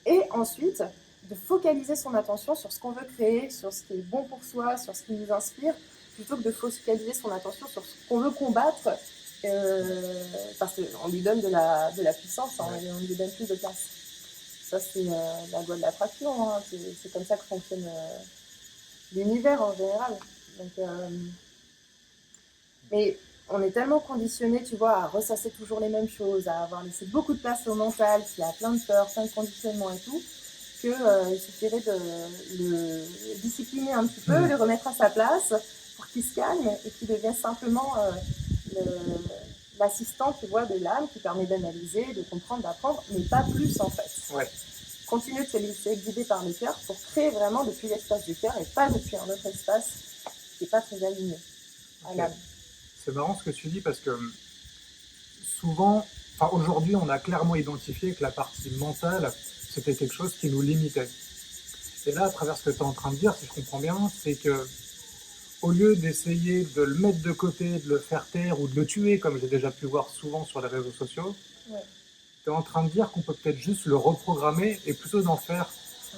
et ensuite de focaliser son attention sur ce qu'on veut créer, sur ce qui est bon pour soi, sur ce qui nous inspire, plutôt que de focaliser son attention sur ce qu'on veut combattre, parce qu'on lui donne de la puissance, hein, et on lui donne plus de place. Ça, c'est la loi de l'attraction, hein, c'est comme ça que fonctionne l'univers en général. Donc, mais on est tellement conditionné, tu vois, à ressasser toujours les mêmes choses, à avoir laissé beaucoup de place au mental, qui a plein de peurs, plein de conditionnements et tout, qu'il suffirait de le discipliner un petit peu, le remettre à sa place pour qu'il se calme et qu'il devienne simplement l'assistant, tu vois, de l'âme qui permet d'analyser, de comprendre, d'apprendre, mais pas plus en fait. Ouais. Continuer de se laisser guider par le cœur pour créer vraiment depuis l'espace du cœur et pas depuis un autre espace qui n'est pas très aligné à l'âme. C'est marrant ce que tu dis parce que souvent, enfin aujourd'hui, on a clairement identifié que la partie mentale, c'était quelque chose qui nous limitait. Et là, à travers ce que tu es en train de dire, si je comprends bien, c'est que au lieu d'essayer de le mettre de côté, de le faire taire ou de le tuer, comme j'ai déjà pu voir souvent sur les réseaux sociaux, Ouais. tu es en train de dire qu'on peut peut-être juste le reprogrammer et plutôt d'en faire,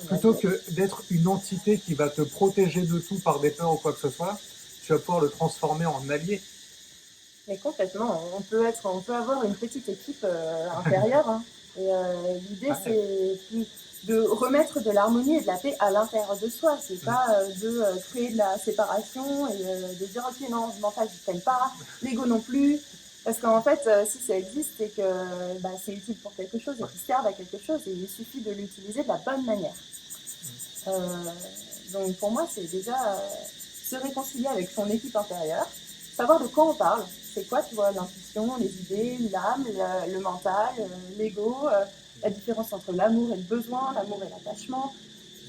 plutôt que d'être une entité qui va te protéger de tout par des peurs ou quoi que ce soit, tu vas pouvoir le transformer en allié. Mais complètement, on peut avoir une petite équipe intérieure, hein. Et l'idée, c'est de remettre de l'harmonie et de la paix à l'intérieur de soi. C'est pas de créer de la séparation et de dire ok non, le mental je t'aime pas, l'ego non plus. Parce qu'en fait, si ça existe, c'est que bah, c'est utile pour quelque chose et qu'il serve à quelque chose et il suffit de l'utiliser de la bonne manière. Donc pour moi, c'est déjà se réconcilier avec son équipe intérieure, savoir de quoi on parle. C'est quoi, tu vois, l'intuition, les idées, l'âme, le mental, l'ego, la différence entre l'amour et le besoin, l'amour et l'attachement.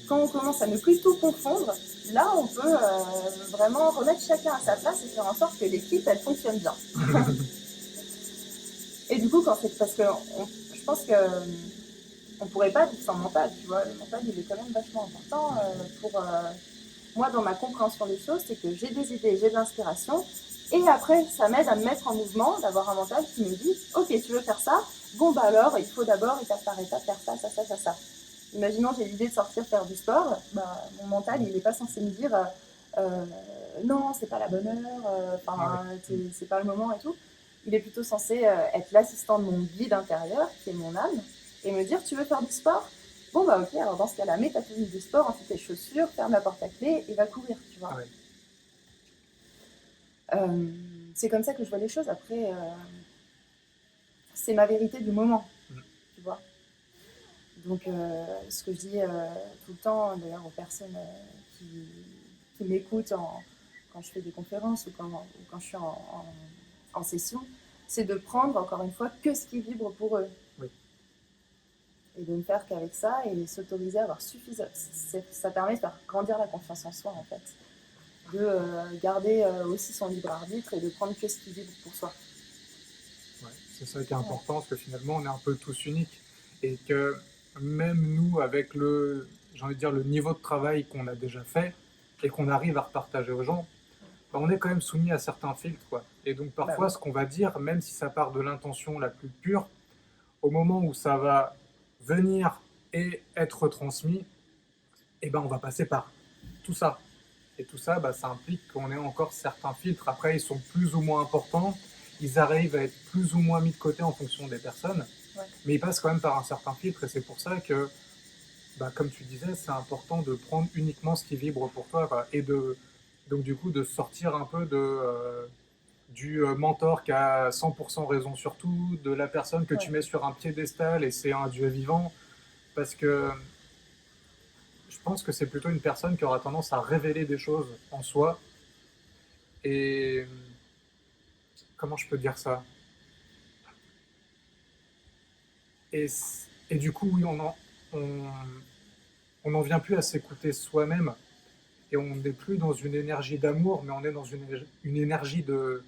Quand on commence à ne plus tout confondre, là, on peut vraiment remettre chacun à sa place et faire en sorte que l'équipe, elle fonctionne bien. Et du coup, parce que je pense que on pourrait pas vivre sans mental, tu vois. Le mental, il est quand même vachement important pour moi, dans ma compréhension des choses, c'est que j'ai des idées, j'ai de l'inspiration. Et après, ça m'aide à me mettre en mouvement, d'avoir un mental qui me dit « Ok, tu veux faire ça? Bon, bah alors, il faut d'abord, étape par étape, faire ça, ça, ça, ça, ça. » Imaginons, j'ai l'idée de sortir faire du sport, bah, mon mental, il n'est pas censé me dire non, c'est pas la bonne heure, c'est pas le moment et tout. Il est plutôt censé être l'assistant de mon guide intérieur, qui est mon âme, et me dire tu veux faire du sport? Bon, bah ok, alors dans ce cas-là, mets ta tenue de sport, enfile tes chaussures, ferme la porte à clé et va courir, tu vois. Ouais. C'est comme ça que je vois les choses. Après, c'est ma vérité du moment, tu vois. Donc, ce que je dis tout le temps, d'ailleurs, aux personnes qui m'écoutent quand je fais des conférences ou quand je suis en session, c'est de prendre, encore une fois, que ce qui vibre pour eux. Oui. Et de ne faire qu'avec ça et s'autoriser à avoir suffisamment. Ça permet de faire grandir la confiance en soi, en fait. De garder aussi son libre arbitre et de prendre que ce qui vibre pour soi. Ouais, c'est ça qui est important, parce que finalement, on est un peu tous uniques. Et que même nous, avec j'ai envie de dire, le niveau de travail qu'on a déjà fait et qu'on arrive à repartager aux gens, bah, on est quand même soumis à certains filtres, quoi. Et donc parfois, ce qu'on va dire, même si ça part de l'intention la plus pure, au moment où ça va venir et être transmis, eh ben, on va passer par tout ça. Et tout ça, bah, ça implique qu'on ait encore certains filtres. Après, ils sont plus ou moins importants. Ils arrivent à être plus ou moins mis de côté en fonction des personnes. Ouais. Mais ils passent quand même par un certain filtre. Et c'est pour ça que, bah, comme tu disais, c'est important de prendre uniquement ce qui vibre pour toi. Quoi. Et donc, du coup, de sortir un peu du mentor qui a 100% raison sur tout, de la personne que tu mets sur un piédestal et c'est un dieu vivant. Parce que je pense que c'est plutôt une personne qui aura tendance à révéler des choses en soi. Et comment je peux dire ça? et, et du coup, oui, on n'en vient plus à s'écouter soi-même. Et on n'est plus dans une énergie d'amour, mais on est dans une énergie de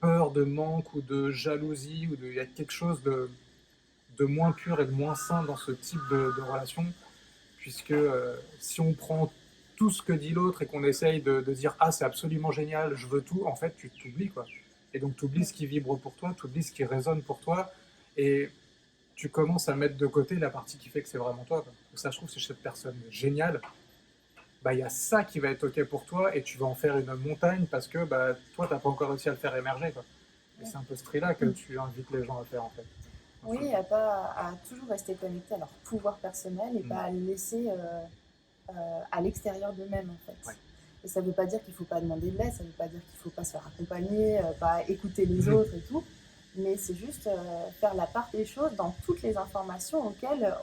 peur, de manque ou de jalousie. Il y a quelque chose de moins pur et de moins sain dans ce type de relation. Puisque si on prend tout ce que dit l'autre et qu'on essaye de dire ah c'est absolument génial, je veux tout, en fait tu t'oublies quoi. Et donc tu oublies ce qui vibre pour toi, tu oublies ce qui résonne pour toi et tu commences à mettre de côté la partie qui fait que c'est vraiment toi. Quoi. Donc ça je trouve c'est cette personne géniale, bah il y a ça qui va être ok pour toi et tu vas en faire une montagne parce que bah toi t'as pas encore réussi à le faire émerger quoi. Et c'est un peu ce tri là que tu invites les gens à faire en fait. Oui, à toujours rester connecté à leur pouvoir personnel et pas à le laisser à l'extérieur d'eux-mêmes en fait. Ouais. Et ça ne veut pas dire qu'il ne faut pas demander de l'aide, ça ne veut pas dire qu'il ne faut pas se faire accompagner, pas écouter les autres et tout, mais c'est juste faire la part des choses dans toutes les informations auxquelles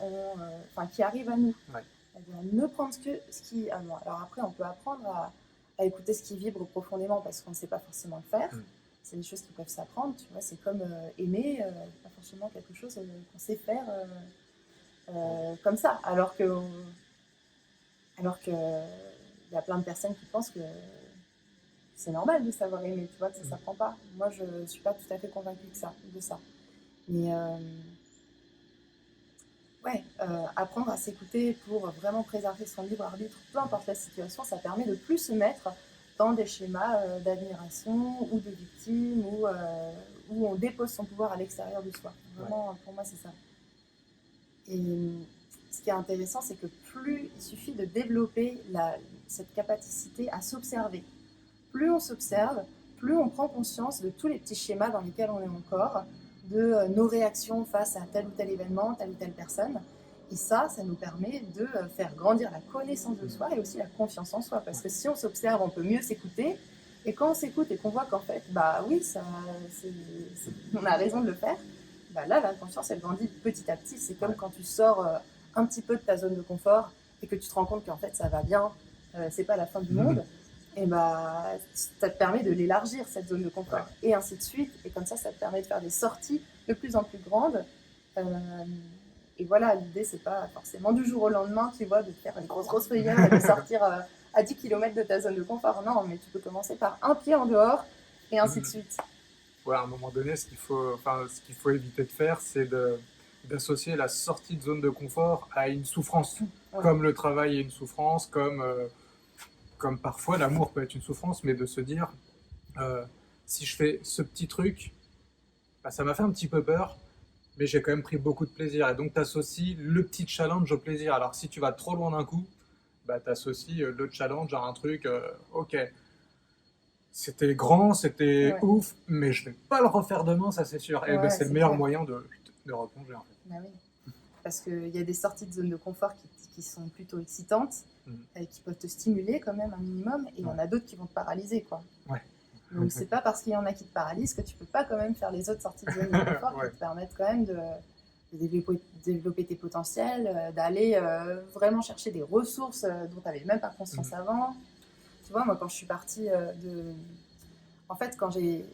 qui arrivent à nous. Ouais. C'est-à-dire ne prendre que ce qui... Alors après, on peut apprendre à écouter ce qui vibre profondément parce qu'on ne sait pas forcément le faire. C'est des choses qui peuvent s'apprendre, tu vois, c'est comme aimer, pas forcément quelque chose qu'on sait faire comme ça, alors que il y a plein de personnes qui pensent que c'est normal de savoir aimer, tu vois, que ça ne s'apprend pas. Moi, je ne suis pas tout à fait convaincue de ça. Mais apprendre à s'écouter pour vraiment préserver son libre arbitre, peu importe la situation, ça permet de plus se mettre dans des schémas d'admiration ou de victime où on dépose son pouvoir à l'extérieur de soi. Vraiment, pour moi, c'est ça. Et ce qui est intéressant, c'est que plus il suffit de développer cette capacité à s'observer. Plus on s'observe, plus on prend conscience de tous les petits schémas dans lesquels on est encore, de nos réactions face à tel ou tel événement, telle ou telle personne. Et ça nous permet de faire grandir la connaissance de soi et aussi la confiance en soi. Parce que si on s'observe, on peut mieux s'écouter. Et quand on s'écoute et qu'on voit qu'en fait, bah oui, on a raison de le faire, bah là, la confiance, elle grandit petit à petit. C'est comme quand tu sors un petit peu de ta zone de confort et que tu te rends compte qu'en fait, ça va bien, c'est pas la fin du monde. Et bah, ça te permet de l'élargir, cette zone de confort. Et ainsi de suite. Et comme ça te permet de faire des sorties de plus en plus grandes. Et voilà, l'idée, c'est pas forcément du jour au lendemain, tu vois, de faire une grosse frayeur et de sortir à 10 km de ta zone de confort. Non, mais tu peux commencer par un pied en dehors et ainsi de suite. Ouais, à un moment donné, ce qu'il faut éviter de faire, c'est d'associer la sortie de zone de confort à une souffrance. Comme le travail est une souffrance, comme parfois l'amour peut être une souffrance, mais de se dire, si je fais ce petit truc, bah, ça m'a fait un petit peu peur, mais j'ai quand même pris beaucoup de plaisir. Et donc, tu associes le petit challenge au plaisir. Alors, si tu vas trop loin d'un coup, bah, tu associes le challenge à un truc, ok, c'était grand, c'était Ouais, ouf, mais je vais pas le refaire demain, ça c'est sûr. Et ben, ouais, c'est le c'est meilleur clair. moyen de replonger, en fait. Bah oui. Parce qu'il y a des sorties de zone de confort qui sont plutôt excitantes, Mhm. qui peuvent te stimuler quand même un minimum, et il y en Ouais. a d'autres qui vont te paralyser, quoi. Ouais. Donc c'est pas parce qu'il y en a qui te paralysent que tu peux pas quand même faire les autres sorties de zone de confort qui Ouais. te permettent quand même développer tes potentiels, d'aller vraiment chercher des ressources dont tu n'avais même pas conscience Mhm. avant. Tu vois, moi quand je suis partie En fait, quand j'ai...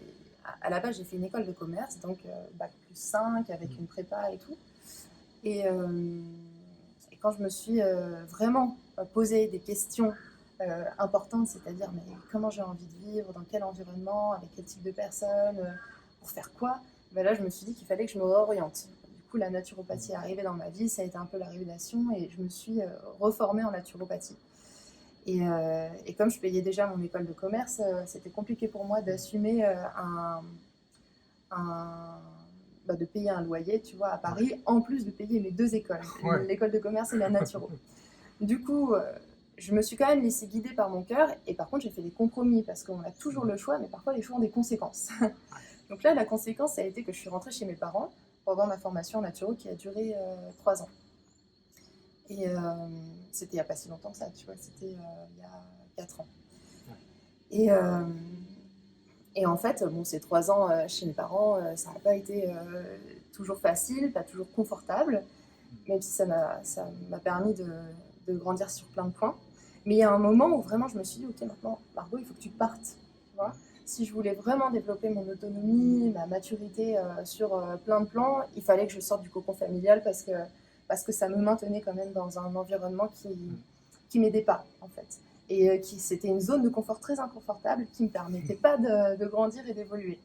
À la base, j'ai fait une école de commerce, donc bac plus 5 avec Mhm. une prépa et tout. Et quand je me suis vraiment posé des questions importantes, c'est-à-dire mais comment j'ai envie de vivre, dans quel environnement, avec quel type de personnes, pour faire quoi, ben là je me suis dit qu'il fallait que je me réoriente. Du coup, la naturopathie est arrivée dans ma vie, ça a été un peu la révélation et je me suis reformée en naturopathie. Et comme je payais déjà mon école de commerce, c'était compliqué pour moi d'assumer un, de payer un loyer, tu vois, à Ouais. Paris, en plus de payer mes deux écoles, Ouais. l'école de commerce et la naturo. Du coup, je me suis quand même laissée guider par mon cœur, et par contre, j'ai fait des compromis, parce qu'on a toujours le choix, mais parfois les choix ont des conséquences. Donc là, la conséquence, ça a été que je suis rentrée chez mes parents pendant ma formation en naturo qui a duré 3 ans. Et c'était il n'y a pas si longtemps que ça, tu vois, c'était il y a 4 ans. Et, et en fait, bon, ces 3 ans chez mes parents, ça n'a pas été toujours facile, pas toujours confortable, même si ça m'a permis de grandir sur plein de points. Mais il y a un moment où vraiment je me suis dit, ok, maintenant, Margot, il faut que tu partes. Tu vois, si je voulais vraiment développer mon autonomie, ma maturité sur plein de plans, il fallait que je sorte du cocon familial parce que ça me maintenait quand même dans un environnement qui m'aidait pas, en fait. Et c'était une zone de confort très inconfortable qui ne me permettait pas de grandir et d'évoluer.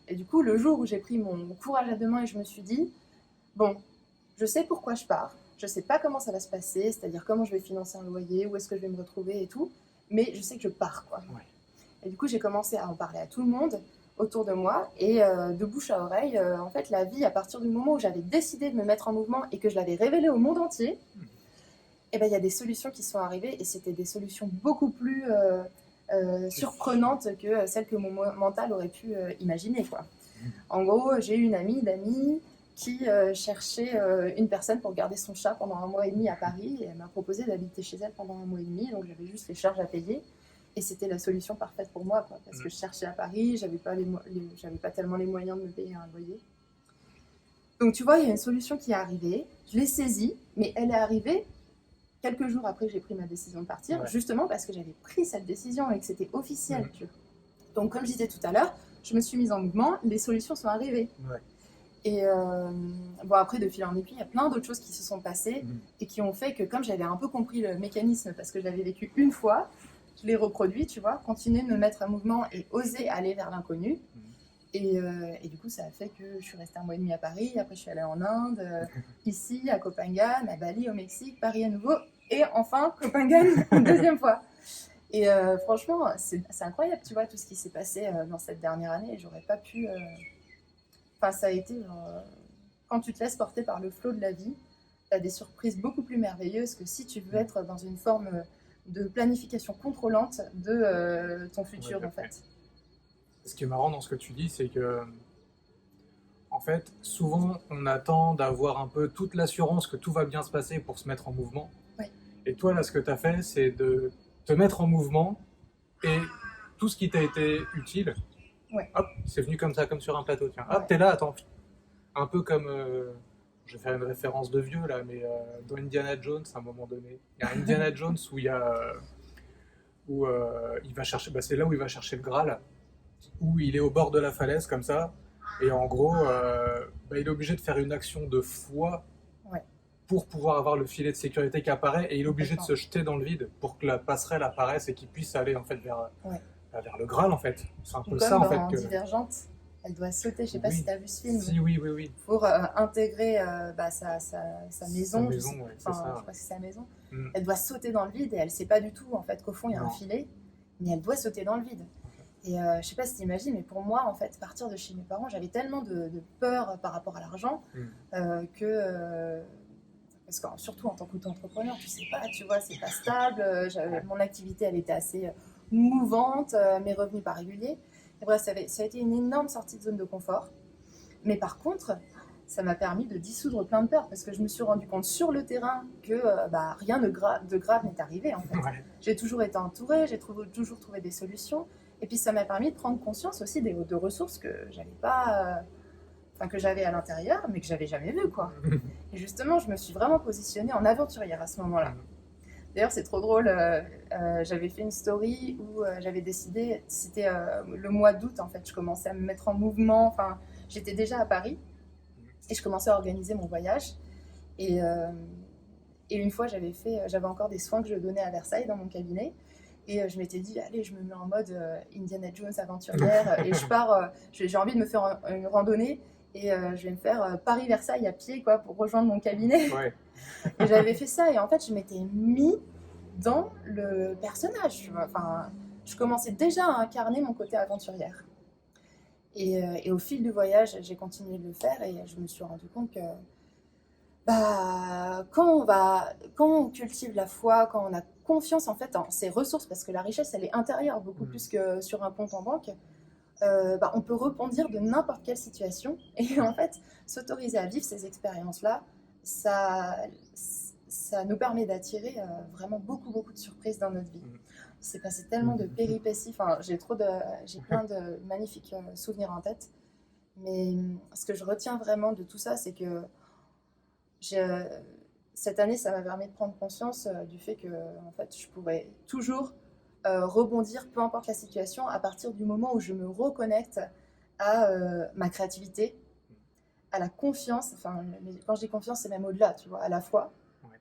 Et du coup, le jour où j'ai pris mon courage à deux mains et je me suis dit, bon, je sais pourquoi je pars, je sais pas comment ça va se passer, c'est-à-dire comment je vais financer un loyer, où est-ce que je vais me retrouver et tout, mais je sais que je pars, quoi. Ouais. Et du coup, j'ai commencé à en parler à tout le monde autour de moi, et de bouche à oreille, en fait, la vie, à partir du moment où j'avais décidé de me mettre en mouvement et que je l'avais révélée au monde entier, eh ben, il y a des solutions qui sont arrivées, et c'était des solutions beaucoup plus surprenantes que celles que mon mental aurait pu imaginer, quoi. En gros, j'ai eu une amie d'amis qui cherchait une personne pour garder son chat pendant 1 mois et demi à Paris, et elle m'a proposé d'habiter chez elle pendant 1 mois et demi, donc j'avais juste les charges à payer, et c'était la solution parfaite pour moi, quoi, parce que je cherchais à Paris, j'avais pas tellement les moyens de me payer un loyer. Donc tu vois, il y a une solution qui est arrivée, je l'ai saisie, mais elle est arrivée quelques jours après que j'ai pris ma décision de partir, Ouais. justement parce que j'avais pris cette décision et que c'était officiel. Mhm. Tu vois. Donc comme je disais tout à l'heure, je me suis mise en mouvement, les solutions sont arrivées. Ouais. Et bon, après, de fil en aiguille, il y a plein d'autres choses qui se sont passées et qui ont fait que, comme j'avais un peu compris le mécanisme, parce que je l'avais vécu une fois, je l'ai reproduit, tu vois, continuer de me mettre en mouvement et oser aller vers l'inconnu. Et du coup, ça a fait que je suis restée 1 mois et demi à Paris. Après, je suis allée en Inde, ici, à Copenhague, à Bali, au Mexique, Paris à nouveau, et enfin, Copenhague, une deuxième fois. Et franchement, c'est incroyable, tu vois, tout ce qui s'est passé dans cette dernière année. Et j'aurais pas pu... Enfin, ça a été genre, quand tu te laisses porter par le flot de la vie, tu as des surprises beaucoup plus merveilleuses que si tu veux être dans une forme de planification contrôlante de ton futur, Ouais, en fait. ce qui est marrant dans ce que tu dis, c'est que, en fait, souvent, on attend d'avoir un peu toute l'assurance que tout va bien se passer pour se mettre en mouvement. Oui. Et toi, là, ce que tu as fait, c'est de te mettre en mouvement et tout ce qui t'a été utile, Ouais. hop, c'est venu comme ça, comme sur un plateau. Tiens, hop, Ouais. t'es là, attends. Un peu comme, je vais faire une référence de vieux là, mais dans Indiana Jones, à un moment donné, il y a Indiana Jones où il y a, il va chercher, bah, c'est là où il va chercher le Graal, où il est au bord de la falaise comme ça, et en gros, bah, il est obligé de faire une action de foi Ouais. pour pouvoir avoir le filet de sécurité qui apparaît, et il est obligé de se jeter dans le vide pour que la passerelle apparaisse et qu'il puisse aller en fait vers, vers le Graal en fait. C'est un peu Comme ça en fait dans que. Divergente, elle doit sauter, je sais pas Oui. si tu as vu ce film, Si, oui, oui, oui. pour intégrer sa maison. Sa maison, ouais, c'est ça. Je crois que c'est sa maison. Mm. Elle doit sauter dans le vide et elle sait pas du tout en fait qu'au fond il y a Non. un filet, mais elle doit sauter dans le vide. Et je sais pas si tu imagines, mais pour moi, en fait, partir de chez mes parents, j'avais tellement de peur par rapport à l'argent que parce que surtout en tant qu'auto-entrepreneur, tu sais pas, tu vois, c'est pas stable. Mon activité, elle était assez mouvante, mes revenus pas réguliers. Et bref, ça a été une énorme sortie de zone de confort. Mais par contre, ça m'a permis de dissoudre plein de peurs parce que je me suis rendu compte sur le terrain que rien de grave n'est arrivé en fait. Ouais. J'ai toujours été entourée, j'ai toujours trouvé des solutions. Et puis ça m'a permis de prendre conscience aussi de ressources que j'avais pas, que j'avais à l'intérieur, mais que j'avais jamais vues quoi. Et justement, je me suis vraiment positionnée en aventurière à ce moment-là. D'ailleurs, c'est trop drôle. J'avais fait une story où j'avais décidé, c'était le mois d'août en fait, je commençais à me mettre en mouvement. Enfin, j'étais déjà à Paris et je commençais à organiser mon voyage. Et une fois, j'avais encore des soins que je donnais à Versailles dans mon cabinet. Et je m'étais dit, allez, je me mets en mode Indiana Jones aventurière et je pars. J'ai envie de me faire une randonnée et je vais me faire Paris-Versailles à pied quoi, pour rejoindre mon cabinet. Ouais. Et j'avais fait ça et en fait, je m'étais mis dans le personnage. Enfin, je commençais déjà à incarner mon côté aventurière. Et au fil du voyage, j'ai continué de le faire et je me suis rendu compte que quand on cultive la foi, quand on a confiance en fait en ses ressources, parce que la richesse elle est intérieure beaucoup plus que sur un compte en banque, on peut rebondir de n'importe quelle situation et en fait s'autoriser à vivre ces expériences-là, ça nous permet d'attirer vraiment beaucoup de surprises dans notre vie. Il s'est passé tellement de péripéties, enfin, j'ai plein de magnifiques souvenirs en tête, mais ce que je retiens vraiment de tout ça, c'est que cette année, ça m'a permis de prendre conscience du fait que en fait, je pourrais toujours rebondir, peu importe la situation, à partir du moment où je me reconnecte à ma créativité, à la confiance. Enfin, quand je dis confiance, c'est même au-delà, tu vois, à la foi. Ouais.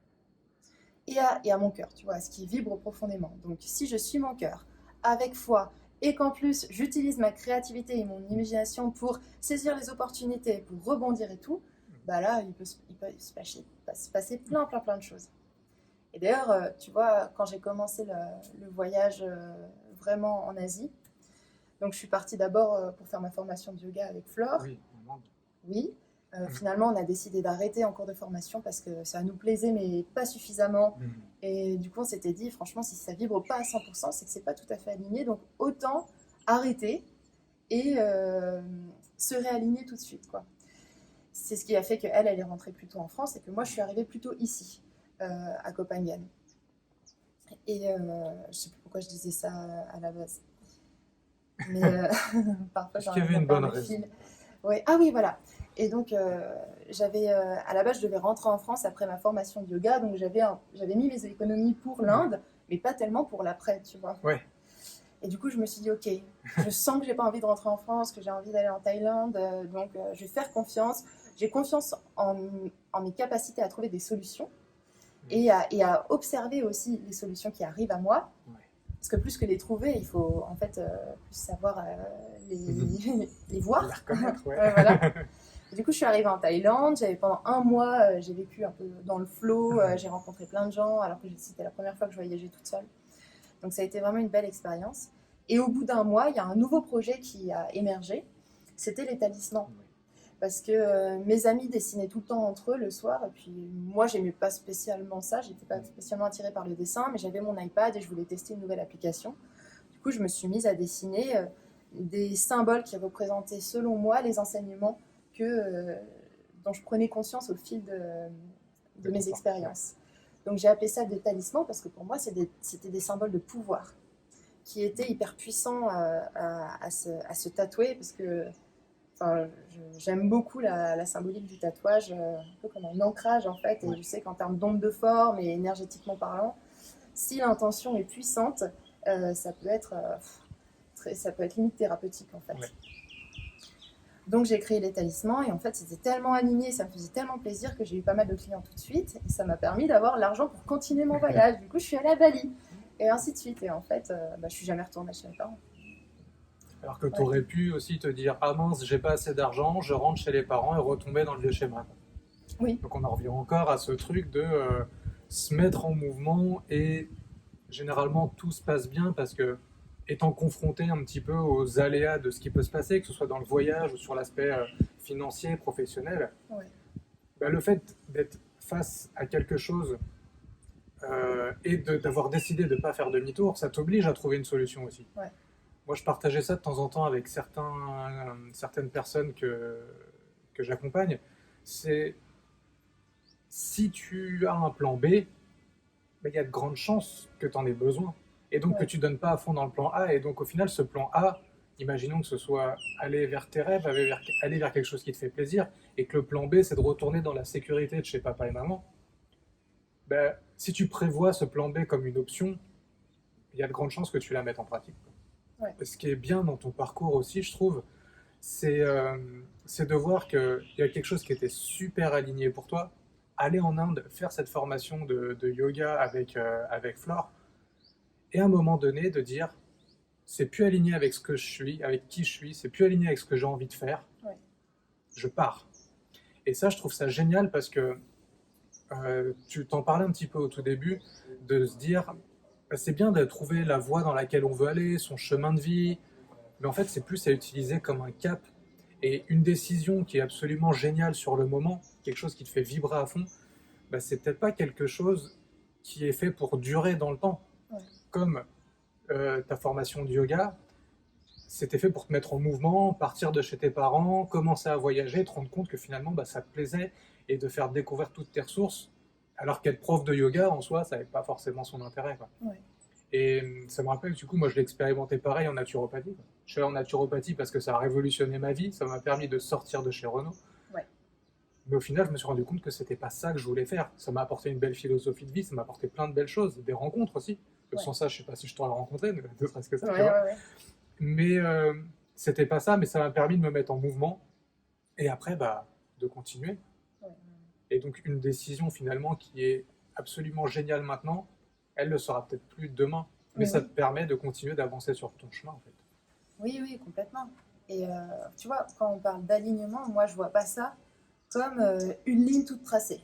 Et à mon cœur, tu vois, à ce qui vibre profondément. Donc, si je suis mon cœur, avec foi, et qu'en plus, j'utilise ma créativité et mon imagination pour saisir les opportunités, pour rebondir et tout, bah là, il peut se passer plein de choses. Et d'ailleurs, tu vois, quand j'ai commencé le voyage vraiment en Asie, donc je suis partie d'abord pour faire ma formation de yoga avec Flore. Oui, oui. Finalement, on a décidé d'arrêter en cours de formation parce que ça nous plaisait, mais pas suffisamment. Et du coup, on s'était dit, franchement, si ça vibre pas à 100%, c'est que c'est pas tout à fait aligné. Donc, autant arrêter et se réaligner tout de suite, quoi. C'est ce qui a fait qu'elle est rentrée plus tôt en France et que moi, je suis arrivée plus tôt ici, à Copenhague. Et je ne sais plus pourquoi je disais ça à la base. Mais parfois, j'en ai une bonne raison. Ouais. Ah oui, voilà. Et donc, à la base, je devais rentrer en France après ma formation de yoga. Donc, j'avais mis mes économies pour l'Inde, mais pas tellement pour l'après, tu vois. Ouais. Et du coup, je me suis dit, ok, je sens que j'ai pas envie de rentrer en France, que j'ai envie d'aller en Thaïlande. Donc, je vais faire confiance. J'ai confiance en mes capacités à trouver des solutions et à observer aussi les solutions qui arrivent à moi. Ouais. Parce que plus que les trouver, il faut en fait plus savoir les voir. Les reconnaître, ouais. Voilà. Et du coup, je suis arrivée en Thaïlande. Pendant un mois, j'ai vécu un peu dans le flow. J'ai rencontré plein de gens, alors que c'était la première fois que je voyageais toute seule. Donc, ça a été vraiment une belle expérience. Et au bout d'un mois, il y a un nouveau projet qui a émergé. C'était les talismans. Parce que mes amis dessinaient tout le temps entre eux le soir. Et puis, moi, j'aimais pas spécialement ça. J'étais pas spécialement attirée par le dessin, mais j'avais mon iPad et je voulais tester une nouvelle application. Du coup, je me suis mise à dessiner des symboles qui représentaient, selon moi, les enseignements dont je prenais conscience au fil de mes expériences. Donc, j'ai appelé ça des talismans parce que pour moi, c'était des symboles de pouvoir qui étaient hyper puissants à se tatouer parce que j'aime beaucoup la symbolique du tatouage, un peu comme un ancrage en fait, et je sais qu'en termes d'onde de forme et énergétiquement parlant, si l'intention est puissante, ça peut être limite thérapeutique en fait. Ouais. Donc j'ai créé les talismans et en fait c'était tellement aligné, ça me faisait tellement plaisir que j'ai eu pas mal de clients tout de suite et ça m'a permis d'avoir l'argent pour continuer mon voyage. Du coup je suis allée à Bali et ainsi de suite et en fait je suis jamais retournée chez mes parents. Alors que tu aurais pu aussi te dire « Ah mince, j'ai pas assez d'argent, je rentre chez les parents » et retomber dans le vieux schéma. Oui. Donc on en revient encore à ce truc de se mettre en mouvement et généralement tout se passe bien parce que étant confronté un petit peu aux aléas de ce qui peut se passer, que ce soit dans le voyage ou sur l'aspect financier, professionnel, Ouais. bah, le fait d'être face à quelque chose et d'avoir décidé de ne pas faire demi-tour, ça t'oblige à trouver une solution aussi. Ouais. Moi, je partageais ça de temps en temps avec certaines personnes que j'accompagne. C'est si tu as un plan B, ben, il y a de grandes chances que tu en aies besoin. Et donc que Ouais. tu ne donnes pas à fond dans le plan A. Et donc au final, ce plan A, imaginons que ce soit aller vers tes rêves, aller vers quelque chose qui te fait plaisir, et que le plan B, c'est de retourner dans la sécurité de chez papa et maman. Ben, si tu prévois ce plan B comme une option, il y a de grandes chances que tu la mettes en pratique. Ouais. Ce qui est bien dans ton parcours aussi, je trouve, c'est c'est de voir qu'il y a quelque chose qui était super aligné pour toi. Aller en Inde, faire cette formation de yoga avec Flore, et à un moment donné de dire, c'est plus aligné avec ce que je suis, avec qui je suis, c'est plus aligné avec ce que j'ai envie de faire, Ouais. je pars. Et ça, je trouve ça génial parce que tu t'en parlais un petit peu au tout début, de se dire, bah, c'est bien de trouver la voie dans laquelle on veut aller, son chemin de vie, mais en fait, c'est plus à utiliser comme un cap. Et une décision qui est absolument géniale sur le moment, quelque chose qui te fait vibrer à fond, bah, c'est peut-être pas quelque chose qui est fait pour durer dans le temps. Ouais. Comme ta formation de yoga, c'était fait pour te mettre en mouvement, partir de chez tes parents, commencer à voyager, te rendre compte que finalement bah, ça te plaisait et de faire découvrir toutes tes ressources, alors qu'être prof de yoga en soi, ça n'avait pas forcément son intérêt, quoi. Ouais. Et ça me rappelle, du coup, moi je l'ai expérimenté pareil en naturopathie. Je suis allé en naturopathie parce que ça a révolutionné ma vie, ça m'a permis de sortir de chez Renault. Ouais. Mais au final, je me suis rendu compte que c'était pas ça que je voulais faire. Ça m'a apporté une belle philosophie de vie, ça m'a apporté plein de belles choses, des rencontres aussi. Ouais. Sans ça, je sais pas si je t'aurais rencontré, ne serait-ce que ça, tu Ouais, vois. ouais. Mais c'était pas ça, mais ça m'a permis de me mettre en mouvement et après, bah, de continuer. Ouais. Et donc, une décision finalement qui est absolument géniale maintenant, elle ne sera peut-être plus demain, mais Mais ça oui. te permet de continuer d'avancer sur ton chemin en fait. Oui, oui, complètement. Et tu vois, quand on parle d'alignement, moi, je vois pas ça comme une ligne toute tracée.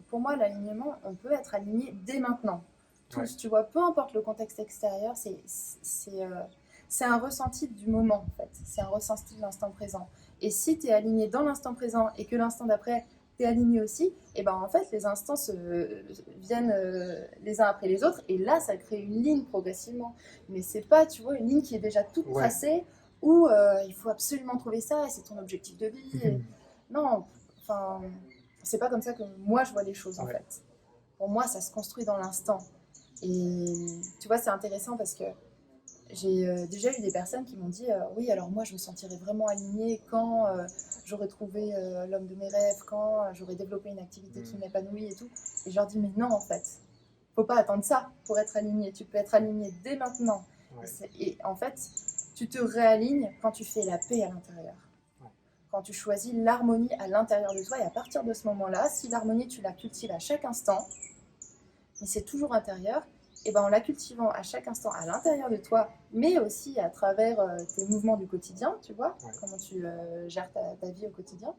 Pour moi, l'alignement, on peut être aligné dès maintenant. Tous, Ouais. tu vois, peu importe le contexte extérieur, c'est un ressenti du moment, en fait. C'est un ressenti de l'instant présent. Et si tu es aligné dans l'instant présent et que l'instant d'après, tu es aligné aussi, et ben en fait, les instants viennent les uns après les autres. Et là, ça crée une ligne progressivement. Mais c'est pas, tu vois, une ligne qui est déjà toute Ouais. tracée où il faut absolument trouver ça et c'est ton objectif de vie. Et... Non, enfin, c'est pas comme ça que moi je vois les choses en Ouais. fait. Pour moi, ça se construit dans l'instant. Et tu vois, c'est intéressant parce que j'ai déjà eu des personnes qui m'ont dit oui, alors moi je me sentirais vraiment alignée quand j'aurais trouvé l'homme de mes rêves, quand j'aurais développé une activité qui m'épanouit et tout. Et je leur dis mais non en fait, faut pas attendre ça pour être aligné. Tu peux être aligné dès maintenant. Ouais. Et en fait, tu te réalignes quand tu fais la paix à l'intérieur. Quand tu choisis l'harmonie à l'intérieur de toi, et à partir de ce moment-là, si l'harmonie tu la cultives à chaque instant, mais c'est toujours intérieur, et ben en la cultivant à chaque instant à l'intérieur de toi, mais aussi à travers tes mouvements du quotidien, tu vois, comment tu gères ta vie au quotidien,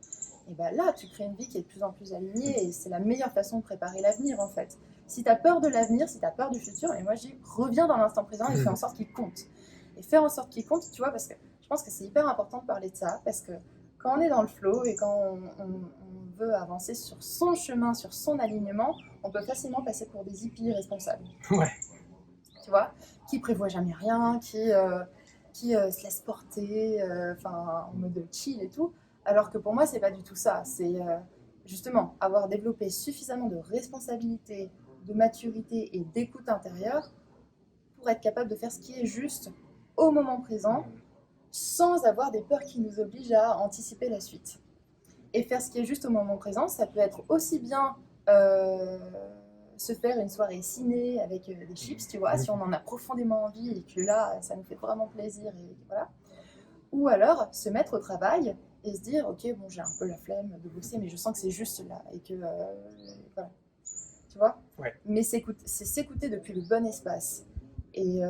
et ben là tu crées une vie qui est de plus en plus alignée, et c'est la meilleure façon de préparer l'avenir en fait. Si tu as peur de l'avenir, si tu as peur du futur, et moi je dis reviens dans l'instant présent et fais en sorte qu'il compte. Et faire en sorte qu'il compte, tu vois, parce que je pense que c'est hyper important de parler de ça, parce que quand on est dans le flow et quand on veut avancer sur son chemin, sur son alignement, on peut facilement passer pour des hippies responsables. Ouais. Tu vois, qui prévoient jamais rien, qui se laissent porter, en mode chill et tout. Alors que pour moi, c'est pas du tout ça. C'est justement avoir développé suffisamment de responsabilité, de maturité et d'écoute intérieure pour être capable de faire ce qui est juste au moment présent, sans avoir des peurs qui nous obligent à anticiper la suite. Et faire ce qui est juste au moment présent, ça peut être aussi bien se faire une soirée ciné avec des chips, tu vois, si on en a profondément envie et que là, ça nous fait vraiment plaisir, et voilà. Ou alors se mettre au travail et se dire, ok, bon, j'ai un peu la flemme de bosser, mais je sens que c'est juste là et que voilà, tu vois. Ouais. Mais c'est s'écouter depuis le bon espace et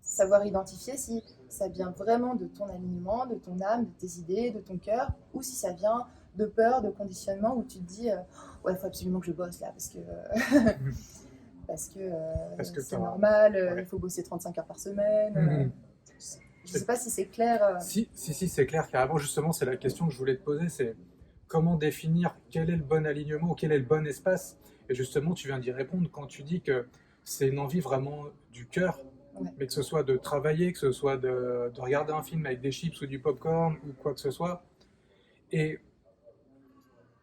savoir identifier si ça vient vraiment de ton alignement, de ton âme, de tes idées, de ton cœur, ou si ça vient de peur, de conditionnement, où tu te dis ouais, il faut absolument que je bosse là, parce que parce que Parce que c'est t'as... normal, Ouais. il faut bosser 35 heures par semaine. Mhm. Je ne sais pas si c'est clair. Si, c'est clair, carrément, justement, c'est la question que je voulais te poser, c'est comment définir quel est le bon alignement ou quel est le bon espace. Et justement, tu viens d'y répondre quand tu dis que c'est une envie vraiment du cœur, Ouais. mais que ce soit de travailler, que ce soit de regarder un film avec des chips ou du popcorn ou quoi que ce soit, et,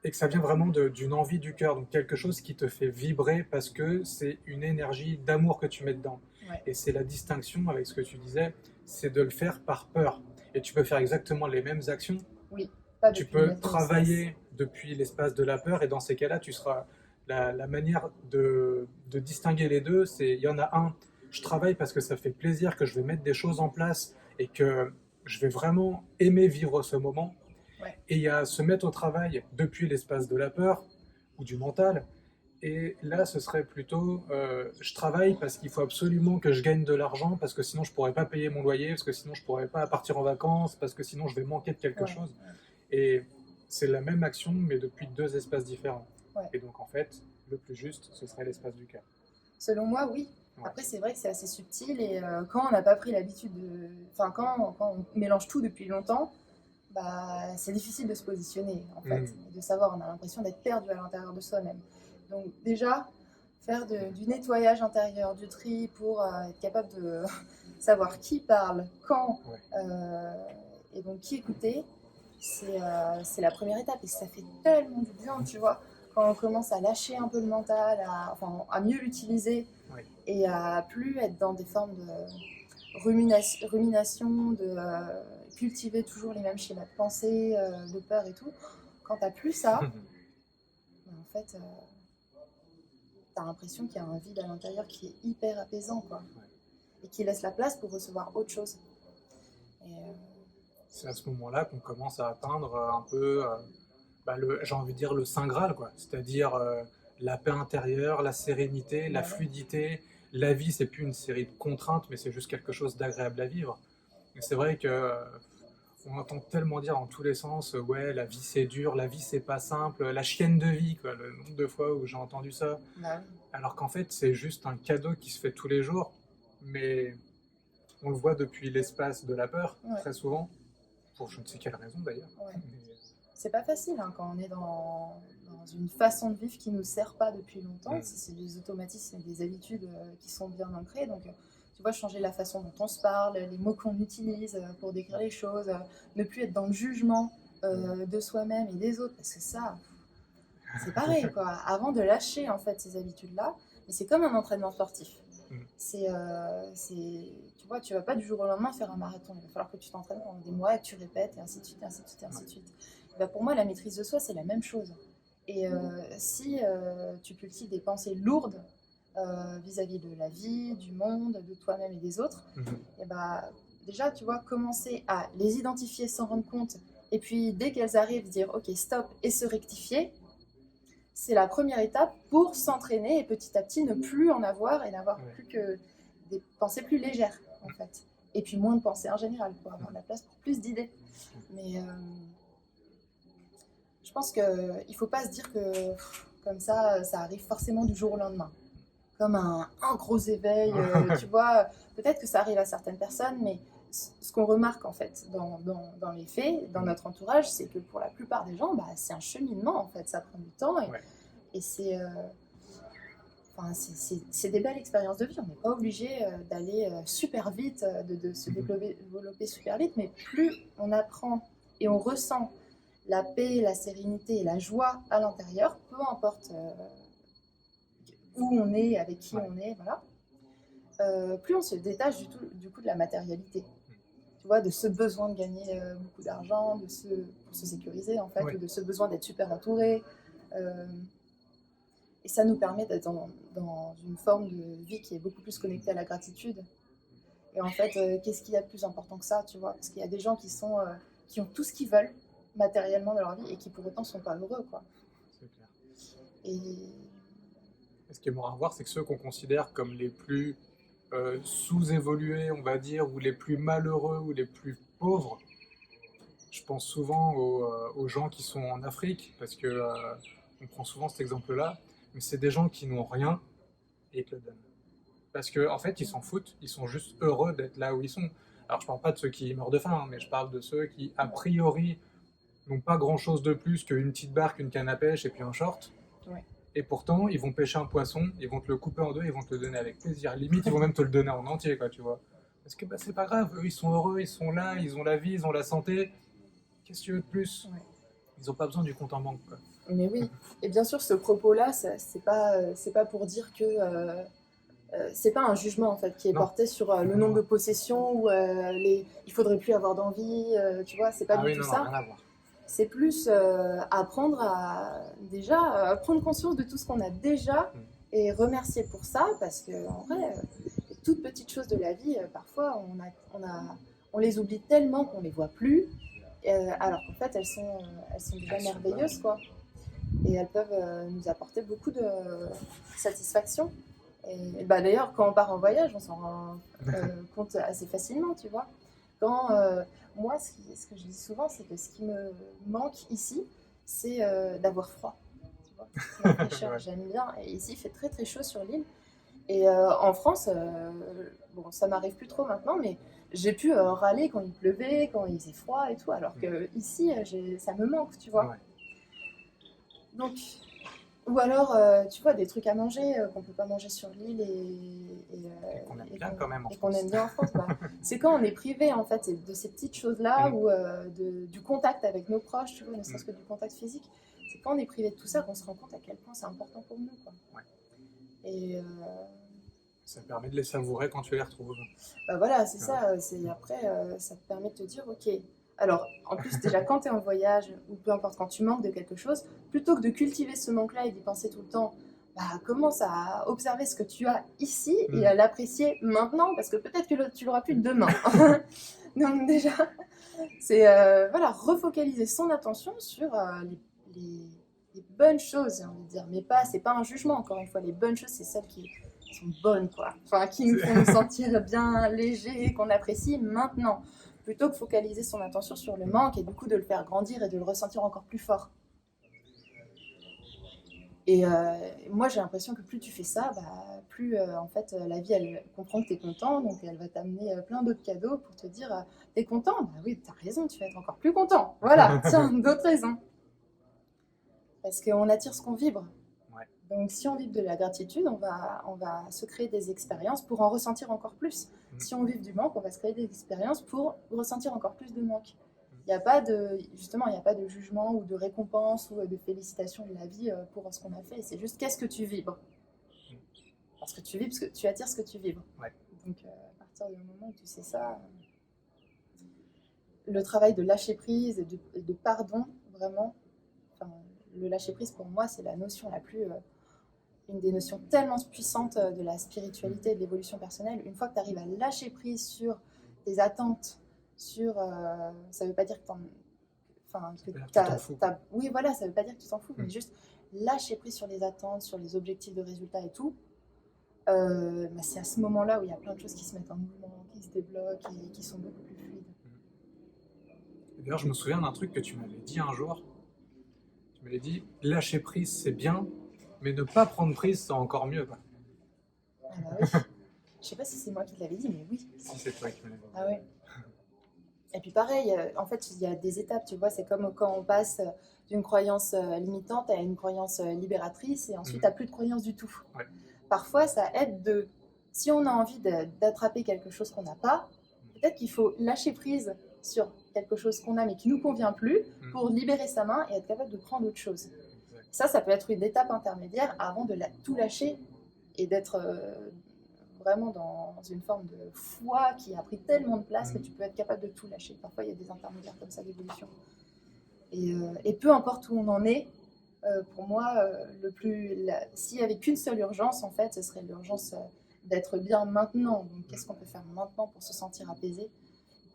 et que ça vient vraiment d'une envie du cœur, donc quelque chose qui te fait vibrer parce que c'est une énergie d'amour que tu mets dedans. Ouais. Et c'est la distinction avec ce que tu disais, c'est de le faire par peur. Et tu peux faire exactement les mêmes actions. Oui, pas Tu depuis une peux autre espace. travailler depuis l'espace de la peur et dans ces cas-là, tu seras la manière de distinguer les deux, c'est il y en a un, je travaille parce que ça fait plaisir, que je vais mettre des choses en place et que je vais vraiment aimer vivre ce moment. Ouais. Et il y a se mettre au travail depuis l'espace de la peur ou du mental. Et là, ce serait plutôt, je travaille parce qu'il faut absolument que je gagne de l'argent, parce que sinon je pourrais pas payer mon loyer, parce que sinon je pourrais pas partir en vacances, parce que sinon je vais manquer de quelque Ouais. chose. Et c'est la même action, mais depuis deux espaces différents. Ouais. Et donc en fait, le plus juste, ce serait l'espace du cœur. Selon moi, oui. Ouais. Après, c'est vrai que c'est assez subtil et quand on n'a pas pris l'habitude de. Enfin, quand on mélange tout depuis longtemps, bah, c'est difficile de se positionner, en fait, et de savoir. On a l'impression d'être perdu à l'intérieur de soi-même. Donc, déjà, faire du nettoyage intérieur, du tri pour être capable de savoir qui parle, quand, Ouais. et donc qui écouter, c'est la première étape. Et ça fait tellement du bien, tu vois, quand on commence à lâcher un peu le mental, à mieux l'utiliser Ouais. et à plus être dans des formes de rumination, de cultiver toujours les mêmes schémas de pensée, de peur et tout. Quand t'as plus ça, en fait, t'as l'impression qu'il y a un vide à l'intérieur qui est hyper apaisant, quoi, Ouais. et qui laisse la place pour recevoir autre chose. Et, c'est à ce moment-là qu'on commence à atteindre un peu, j'ai envie de dire, le Saint Graal, quoi. C'est-à-dire la paix intérieure, la sérénité, la ouais. fluidité. La vie, c'est plus une série de contraintes, mais c'est juste quelque chose d'agréable à vivre. Et c'est vrai que on entend tellement dire dans tous les sens, ouais, la vie c'est dur, la vie c'est pas simple, la chienne de vie, quoi, le nombre de fois où j'ai entendu ça. Bah oui. Alors qu'en fait, c'est juste un cadeau qui se fait tous les jours, mais on le voit depuis l'espace de la peur, Ouais. très souvent, pour je ne sais quelle raison d'ailleurs. Ouais. Mais, C'est pas facile hein, quand on est dans une façon de vivre qui nous sert pas depuis longtemps. C'est des automatismes et des habitudes qui sont bien ancrées. Donc, tu vois, changer la façon dont on se parle, les mots qu'on utilise pour décrire les choses, ne plus être dans le jugement de soi-même et des autres, parce que ça, c'est pareil, quoi. Avant de lâcher en fait ces habitudes-là, mais c'est comme un entraînement sportif. Tu vois, tu vas pas du jour au lendemain faire un marathon. Il va falloir que tu t'entraînes pendant des mois et que tu répètes et ainsi de suite, et ainsi de suite, et ainsi de suite. Et ben pour moi, la maîtrise de soi, c'est la même chose. Et si tu cultives des pensées lourdes vis-à-vis de la vie, du monde, de toi-même et des autres, et ben déjà, tu vois, commencer à les identifier sans rendre compte, et puis dès qu'elles arrivent, dire ok, stop, et se rectifier, c'est la première étape pour s'entraîner et petit à petit ne plus en avoir et n'avoir plus que des pensées plus légères en fait. Et puis moins de pensées en général pour avoir de la place pour plus d'idées. Mais je pense qu'il ne faut pas se dire que comme ça arrive forcément du jour au lendemain. Comme un gros éveil, tu vois. Peut-être que ça arrive à certaines personnes, mais ce qu'on remarque en fait dans les faits, dans notre entourage, c'est que pour la plupart des gens, bah, c'est un cheminement en fait, ça prend du temps et c'est des belles expériences de vie. On n'est pas obligé d'aller super vite, de se développer super vite, mais plus on apprend et on ressent la paix, la sérénité et la joie à l'intérieur, peu importe où on est, avec qui on est, voilà. Plus on se détache du coup de la matérialité, tu vois, de ce besoin de gagner beaucoup d'argent, pour se sécuriser en fait, ou de ce besoin d'être super entouré. Et ça nous permet d'être dans une forme de vie qui est beaucoup plus connectée à la gratitude. Et en fait, qu'est-ce qu'il y a de plus important que ça, tu vois? Parce qu'il y a des gens qui ont tout ce qu'ils veulent matériellement dans leur vie et qui pour autant sont pas heureux, quoi. C'est clair. Et ce qui est marrant à voir, c'est que ceux qu'on considère comme les plus sous-évolués, on va dire, ou les plus malheureux, ou les plus pauvres, je pense souvent aux gens qui sont en Afrique, parce que on prend souvent cet exemple-là, mais c'est des gens qui n'ont rien, et ils te le donnent. Parce qu'en en fait, ils s'en foutent, ils sont juste heureux d'être là où ils sont. Alors, je parle pas de ceux qui meurent de faim, hein, mais je parle de ceux qui, a priori, n'ont pas grand-chose de plus qu'une petite barque, une canne à pêche et puis un short. Ouais. Et pourtant, ils vont pêcher un poisson, ils vont te le couper en deux, ils vont te le donner avec plaisir. Limite, ils vont même te le donner en entier, quoi, tu vois. Parce que bah, c'est pas grave, eux, ils sont heureux, ils sont là, ils ont la vie, ils ont la santé. Qu'est-ce que tu veux de plus? Ouais. Ils ont pas besoin du compte en banque, quoi. Mais oui, et bien sûr, ce propos-là, c'est pas pour dire que c'est pas un jugement en fait qui est Non. porté sur le nombre de possessions ou il faudrait plus avoir d'envie, tu vois, c'est pas Ah du oui, tout non, non, ça. rien à voir. C'est plus apprendre à déjà prendre conscience de tout ce qu'on a déjà et remercier pour ça parce que en vrai, les toutes petites choses de la vie, parfois on les oublie tellement qu'on les voit plus, alors qu'en fait elles sont déjà Elles sont merveilleuses quoi. Et elles peuvent nous apporter beaucoup de satisfaction. Et bah, d'ailleurs, quand on part en voyage, on s'en rend compte assez facilement, tu vois. Quand, moi, ce que je dis souvent, c'est que ce qui me manque ici, c'est d'avoir froid. Tu vois, la fraîcheur, Ouais. j'aime bien. Et ici, il fait très très chaud sur l'île. Et en France, bon, ça m'arrive plus trop maintenant, mais j'ai pu râler quand il pleuvait, quand il faisait froid et tout, alors que ici, ça me manque, tu vois. Ouais. Donc, ou alors, tu vois, des trucs à manger qu'on peut pas manger sur l'île Et qu'on aime bien quand même en et qu'on France. aime bien en France. Bah, c'est quand on est privé en fait de ces petites choses-là Mm. ou du contact avec nos proches, tu vois, ne serait-ce que du contact physique. C'est quand on est privé de tout ça qu'on se rend compte à quel point c'est important pour nous, quoi. Ouais. Et Ça permet de les savourer quand tu les retrouves. bah voilà, c'est Ouais. ça. C'est après, ça te permet de te dire, ok. Alors, en plus, déjà, quand tu es en voyage, ou peu importe, quand tu manques de quelque chose, plutôt que de cultiver ce manque-là et d'y penser tout le temps, bah, commence à observer ce que tu as ici et à l'apprécier maintenant, parce que peut-être que tu l'auras plus demain. Donc déjà, c'est voilà, refocaliser son attention sur les bonnes choses, j'ai envie de dire. Mais pas, c'est pas un jugement, encore une fois. Les bonnes choses, c'est celles qui sont bonnes, quoi. Enfin, qui nous font nous sentir bien légers, qu'on apprécie maintenant. Plutôt que focaliser son attention sur le manque et du coup de le faire grandir et de le ressentir encore plus fort. Et moi j'ai l'impression que plus tu fais ça, bah, plus en fait la vie elle comprend que tu es content, donc elle va t'amener plein d'autres cadeaux pour te dire t'es content? Bah oui, t'as raison, tu vas être encore plus content. Voilà, tiens, d'autres raisons. Parce qu'on attire ce qu'on vibre. Ouais. Donc si on vibre de la gratitude, on va se créer des expériences pour en ressentir encore plus. Si on vibre du manque, on va se créer des expériences pour ressentir encore plus de manque. Il n'y a pas de, justement, il n'y a pas de jugement ou de récompense ou de félicitations de la vie pour ce qu'on a fait. C'est juste qu'est-ce que tu vibres. Parce que tu vibres, parce que tu attires ce que tu vibres. Ouais. Donc à partir du moment où tu sais ça, le travail de lâcher prise et de pardon, vraiment, enfin, le lâcher prise pour moi c'est la notion la plus une des notions tellement puissantes de la spiritualité et de l'évolution personnelle. Une fois que tu arrives à lâcher prise sur tes attentes, sur ça veut pas dire que oui voilà, ça veut pas dire que tu t'en fous, mais juste lâcher prise sur les attentes, sur les objectifs de résultats et tout. Bah c'est à ce moment-là où il y a plein de choses qui se mettent en mouvement, qui se débloquent et qui sont beaucoup plus fluides. D'ailleurs, je me souviens d'un truc que tu m'avais dit un jour. Tu m'avais dit, lâcher prise, c'est bien, mais ne pas prendre prise, c'est encore mieux. Quoi. Ah bah oui. Je sais pas si c'est moi qui te l'avais dit, mais oui. Si c'est toi qui me l'avais dit. Ah ouais. Et puis pareil, en fait, il y a des étapes, tu vois, c'est comme quand on passe d'une croyance limitante à une croyance libératrice, et ensuite à plus de croyance du tout. Ouais. Parfois, ça aide si on a envie d'attraper quelque chose qu'on n'a pas, peut-être qu'il faut lâcher prise sur quelque chose qu'on a mais qui ne nous convient plus pour libérer sa main et être capable de prendre autre chose. Ça peut être une étape intermédiaire avant de tout lâcher et d'être vraiment dans une forme de foi qui a pris tellement de place que tu peux être capable de tout lâcher. Parfois, il y a des intermédiaires comme ça d'évolution. Et peu importe où on en est, pour moi, s'il n'y avait qu'une seule urgence, en fait, ce serait l'urgence d'être bien maintenant. Donc, qu'est-ce qu'on peut faire maintenant pour se sentir apaisé,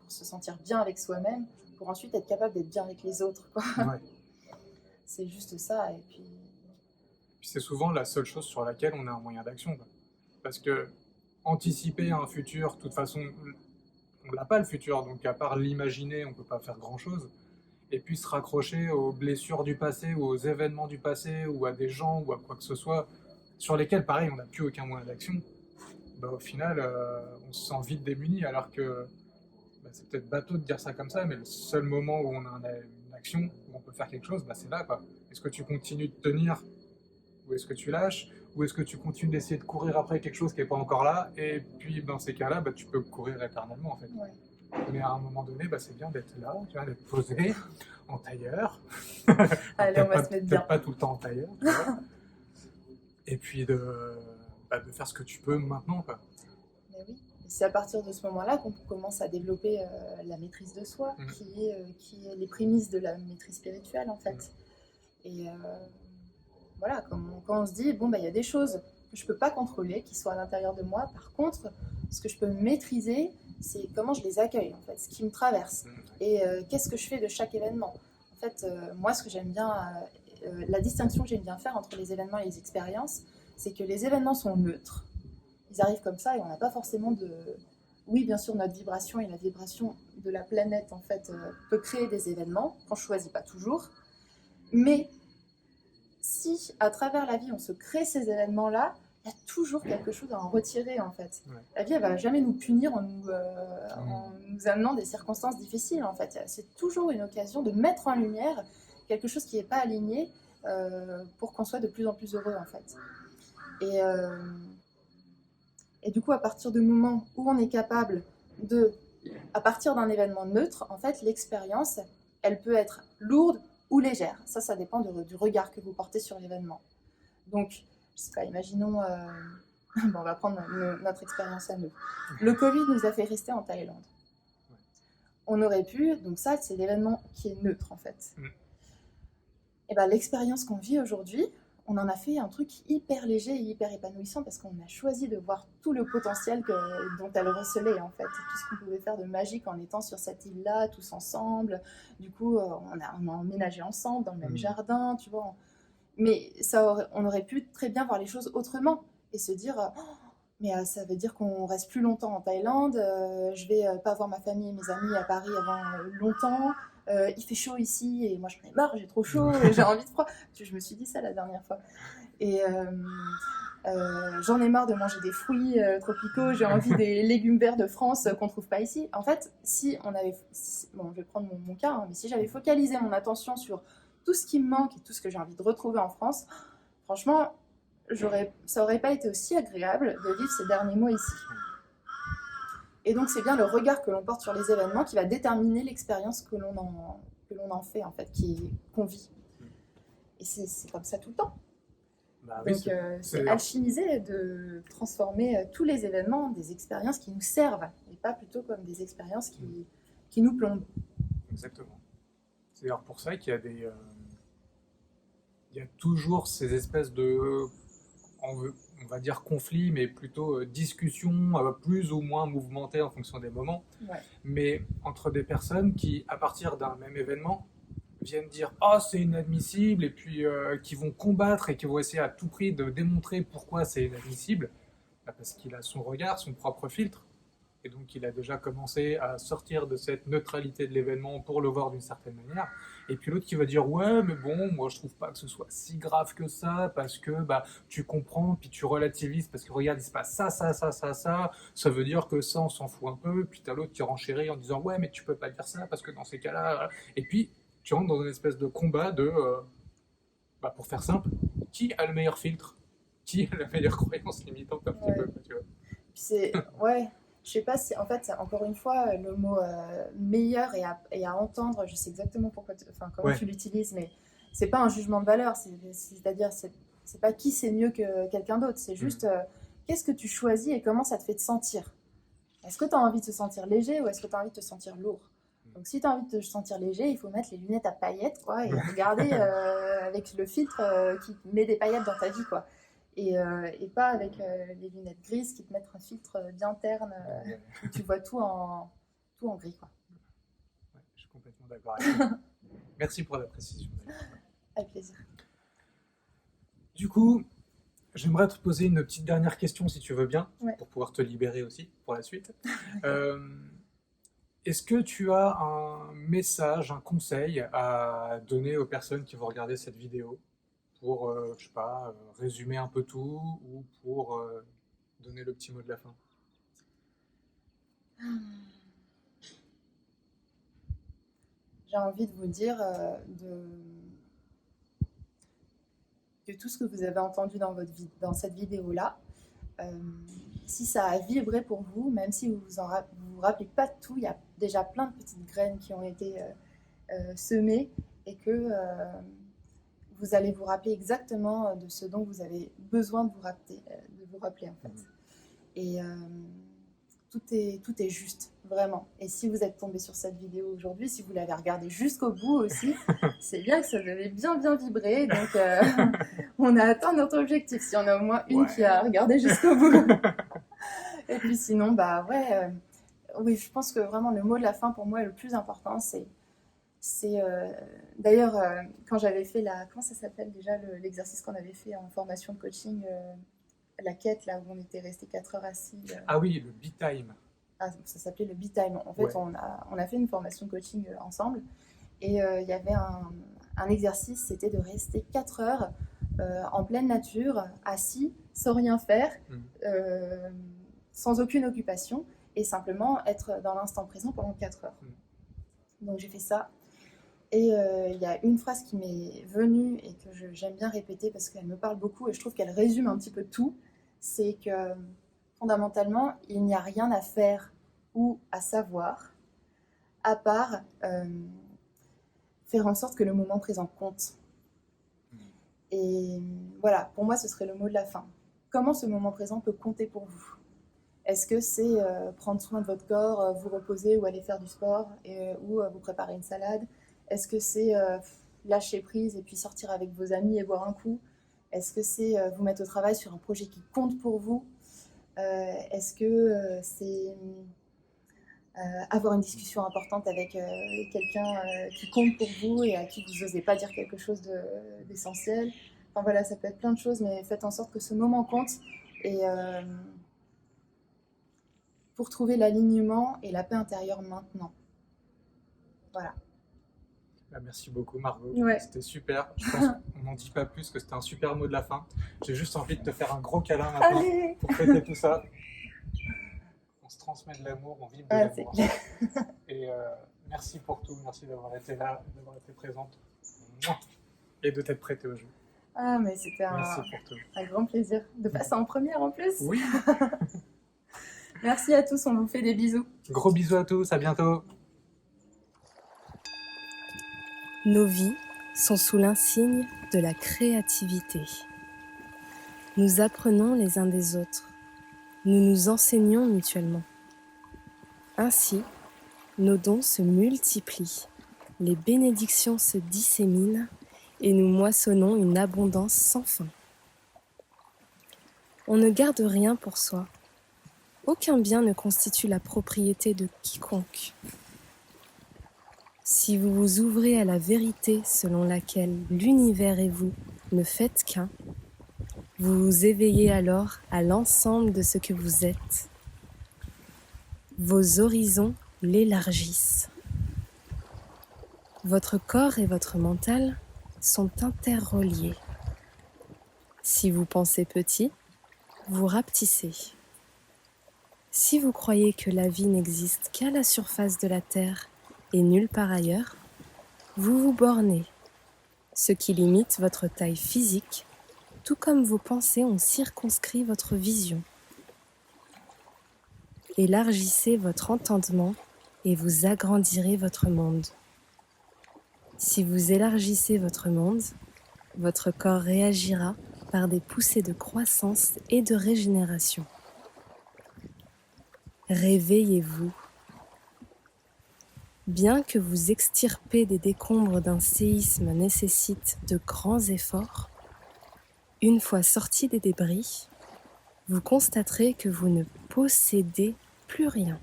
pour se sentir bien avec soi-même, pour ensuite être capable d'être bien avec les autres, quoi. Ouais. C'est juste ça. Et puis c'est souvent la seule chose sur laquelle on a un moyen d'action. Quoi. Parce que anticiper un futur, de toute façon, on n'a pas le futur, donc à part l'imaginer, on ne peut pas faire grand-chose. Et puis se raccrocher aux blessures du passé, ou aux événements du passé, ou à des gens, ou à quoi que ce soit, sur lesquels, pareil, on n'a plus aucun moyen d'action, bah, au final, on se sent vite démuni, alors que bah, c'est peut-être bateau de dire ça comme ça, mais le seul moment où on a une action, où on peut faire quelque chose, bah, c'est là, quoi. Est-ce que tu continues de tenir, ou est-ce que tu lâches, ou est-ce que tu continues d'essayer de courir après quelque chose qui n'est pas encore là, et puis dans ces cas-là, bah, tu peux courir éternellement, en fait. Ouais. Mais à un moment donné, bah, c'est bien d'être là, tu vois, d'être posé, en tailleur. Allez, on va Peut-être se mettre bien. pas tout le temps en tailleur, tu vois. Et puis bah, de faire ce que tu peux maintenant, quoi. Mais oui, et c'est à partir de ce moment-là qu'on commence à développer la maîtrise de soi, qui est les prémices de la maîtrise spirituelle en fait. Et voilà, quand on se dit, bon, bah, y a des choses que je ne peux pas contrôler, qui sont à l'intérieur de moi, par contre, ce que je peux maîtriser, c'est comment je les accueille, en fait, ce qui me traverse, et qu'est-ce que je fais de chaque événement. En fait, moi, ce que j'aime bien, la distinction que j'aime bien faire entre les événements et les expériences, c'est que les événements sont neutres. Ils arrivent comme ça et on n'a pas forcément de... Oui, bien sûr, notre vibration et la vibration de la planète, en fait, peut créer des événements, qu'on ne choisit pas toujours. Mais si, à travers la vie, on se crée ces événements-là, il y a toujours quelque chose à en retirer, en fait. Ouais. La vie, elle ne va jamais nous punir en nous amenant des circonstances difficiles, en fait. C'est toujours une occasion de mettre en lumière quelque chose qui n'est pas aligné pour qu'on soit de plus en plus heureux, en fait. Et du coup, à partir du moment où on est capable de, à partir d'un événement neutre, en fait, l'expérience, elle peut être lourde ou légère. Ça dépend du regard que vous portez sur l'événement. Donc, je sais pas, imaginons, bon, on va prendre notre expérience à nous. Le Covid nous a fait rester en Thaïlande. On aurait pu, donc ça, c'est l'événement qui est neutre, en fait. Et ben, l'expérience qu'on vit aujourd'hui, on en a fait un truc hyper léger et hyper épanouissant parce qu'on a choisi de voir tout le potentiel dont elle recelait, en fait. Tout ce qu'on pouvait faire de magique en étant sur cette île-là, tous ensemble. Du coup, on a emménagé ensemble dans le même jardin, tu vois. Mais on aurait pu très bien voir les choses autrement et se dire mais ça veut dire qu'on reste plus longtemps en Thaïlande, je vais pas voir ma famille et mes amis à Paris avant longtemps. Il fait chaud ici et moi j'en ai marre, j'ai trop chaud et j'ai envie de froid. Je me suis dit ça la dernière fois. Et j'en ai marre de manger des fruits tropicaux, j'ai envie des légumes verts de France qu'on trouve pas ici. En fait, si on avait... bon, je vais prendre mon cas, hein, mais si j'avais focalisé mon attention sur tout ce qui me manque et tout ce que j'ai envie de retrouver en France, franchement, ça aurait pas été aussi agréable de vivre ces derniers mois ici. Et donc, c'est bien le regard que l'on porte sur les événements qui va déterminer l'expérience que l'on en fait, en fait, qu'on vit. Et c'est comme ça tout le temps. Bah, oui, donc, c'est alchimiser de transformer tous les événements en des expériences qui nous servent, et pas plutôt comme des expériences qui nous plombent. Exactement. C'est d'ailleurs pour ça qu'il y a il y a toujours ces espèces de, on va dire conflits, mais plutôt discussions plus ou moins mouvementées en fonction des moments, mais entre des personnes qui, à partir d'un même événement, viennent dire « Ah, c'est inadmissible » et puis qui vont combattre et qui vont essayer à tout prix de démontrer pourquoi c'est inadmissible, parce qu'il a son regard, son propre filtre, et donc il a déjà commencé à sortir de cette neutralité de l'événement pour le voir d'une certaine manière. Et puis l'autre qui va dire ouais mais bon moi je trouve pas que ce soit si grave que ça parce que bah tu comprends puis tu relativises parce que regarde il se passe ça veut dire que ça on s'en fout un peu. Puis t'as l'autre qui renchérit en disant ouais mais tu peux pas dire ça parce que dans ces cas-là et puis tu rentres dans une espèce de combat de bah, pour faire simple, qui a le meilleur filtre, qui a la meilleure croyance limitante un petit peu, tu vois. C'est ouais. Je sais pas si, en fait, encore une fois, le mot meilleur et à entendre, je sais exactement comment tu l'utilises, mais c'est pas un jugement de valeur, c'est-à-dire, c'est pas qui c'est mieux que quelqu'un d'autre, c'est juste qu'est-ce que tu choisis et comment ça te fait te sentir. Est-ce que tu as envie de te sentir léger ou est-ce que tu as envie de te sentir lourd? Donc, si tu as envie de te sentir léger, il faut mettre les lunettes à paillettes, quoi, et regarder avec le filtre qui met des paillettes dans ta vie, quoi. Et pas avec les lunettes grises qui te mettent un filtre bien terne où tu vois tout en gris, quoi. Ouais, je suis complètement d'accord avec toi. Merci pour la précision. Avec plaisir. Du coup, j'aimerais te poser une petite dernière question si tu veux bien, pour pouvoir te libérer aussi pour la suite. Est-ce que tu as un message, un conseil à donner aux personnes qui vont regarder cette vidéo pour, je sais pas, résumer un peu tout ou pour donner le petit mot de la fin? J'ai envie de vous dire que tout ce que vous avez entendu dans cette vidéo-là, euh, si ça a vibré pour vous, même si vous vous rappelez pas de tout, il y a déjà plein de petites graines qui ont été semées et que vous allez vous rappeler exactement de ce dont vous avez besoin de vous rappeler en fait. Et tout est juste, vraiment. Et si vous êtes tombé sur cette vidéo aujourd'hui, si vous l'avez regardée jusqu'au bout aussi, c'est bien que ça devait bien vibrer. Donc on a atteint notre objectif. Si on a au moins une qui a regardé jusqu'au bout. Et puis sinon, bah ouais, oui, je pense que vraiment le mot de la fin pour moi est le plus important. D'ailleurs, quand j'avais fait comment ça s'appelle déjà l'exercice qu'on avait fait en formation de coaching, la quête là où on était resté 4 heures assis. Ah oui, le be-time. Ah, ça s'appelait le be-time. En fait, on a fait une formation de coaching ensemble et il y avait un exercice, c'était de rester 4 heures en pleine nature, assis, sans rien faire, sans aucune occupation et simplement être dans l'instant présent pendant 4 heures. Donc j'ai fait ça. Et il y a une phrase qui m'est venue et que j'aime bien répéter parce qu'elle me parle beaucoup et je trouve qu'elle résume un petit peu tout. C'est que fondamentalement, il n'y a rien à faire ou à savoir à part faire en sorte que le moment présent compte. Et voilà, pour moi, ce serait le mot de la fin. Comment ce moment présent peut compter pour vous ? Est-ce que c'est prendre soin de votre corps, vous reposer ou aller faire du sport ou vous préparer une salade ? Est-ce que c'est lâcher prise et puis sortir avec vos amis et boire un coup ? Est-ce que c'est vous mettre au travail sur un projet qui compte pour vous ? Est-ce que c'est avoir une discussion importante avec quelqu'un qui compte pour vous et à qui vous n'osez pas dire quelque chose d'essentiel ? Enfin voilà, ça peut être plein de choses, mais faites en sorte que ce moment compte et pour trouver l'alignement et la paix intérieure maintenant. Voilà. Merci beaucoup Margot, ouais. C'était super. Je pense qu'on n'en dit pas plus, que c'était un super mot de la fin. J'ai juste envie de te faire un gros câlin maintenant. Allez, pour fêter tout ça. On se transmet de l'amour, on vibre de l'amour. Et merci pour tout, merci d'avoir été là, d'avoir été présente et de t'être prêtée au jeu. Ah mais c'était un grand plaisir de passer en première en plus. Oui. Merci à tous, on vous fait des bisous. Gros bisous à tous, à bientôt. Nos vies sont sous l'insigne de la créativité. Nous apprenons les uns des autres. Nous nous enseignons mutuellement. Ainsi, nos dons se multiplient, les bénédictions se disséminent et nous moissonnons une abondance sans fin. On ne garde rien pour soi. Aucun bien ne constitue la propriété de quiconque. Si vous vous ouvrez à la vérité selon laquelle l'univers et vous ne faites qu'un, vous vous éveillez alors à l'ensemble de ce que vous êtes. Vos horizons l'élargissent. Votre corps et votre mental sont interreliés. Si vous pensez petit, vous rapetissez. Si vous croyez que la vie n'existe qu'à la surface de la Terre et nulle part ailleurs, vous vous bornez, ce qui limite votre taille physique, tout comme vos pensées ont circonscrit votre vision. Élargissez votre entendement et vous agrandirez votre monde. Si vous élargissez votre monde, votre corps réagira par des poussées de croissance et de régénération. Réveillez-vous. Bien que vous extirper des décombres d'un séisme nécessite de grands efforts, une fois sorti des débris, vous constaterez que vous ne possédez plus rien.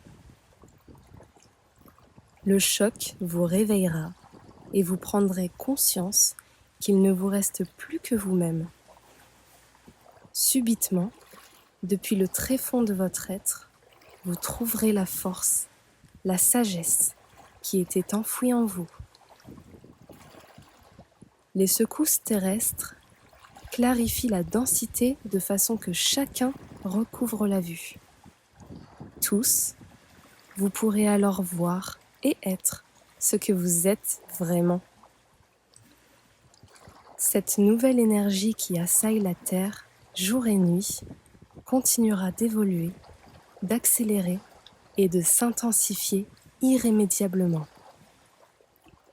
Le choc vous réveillera et vous prendrez conscience qu'il ne vous reste plus que vous-même. Subitement, depuis le tréfonds de votre être, vous trouverez la force, la sagesse qui était enfouie en vous. Les secousses terrestres clarifie la densité de façon que chacun recouvre la vue. Tous, vous pourrez alors voir et être ce que vous êtes vraiment. Cette nouvelle énergie qui assaille la Terre, jour et nuit, continuera d'évoluer, d'accélérer et de s'intensifier irrémédiablement,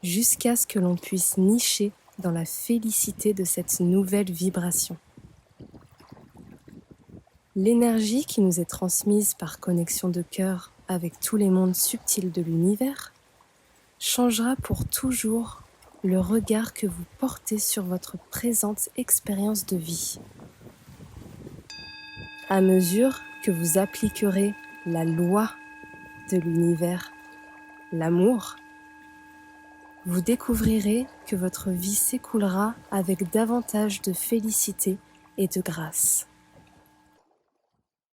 jusqu'à ce que l'on puisse nicher dans la félicité de cette nouvelle vibration. L'énergie qui nous est transmise par connexion de cœur avec tous les mondes subtils de l'univers changera pour toujours le regard que vous portez sur votre présente expérience de vie. À mesure que vous appliquerez la loi de l'univers, l'amour, vous découvrirez que votre vie s'écoulera avec davantage de félicité et de grâce.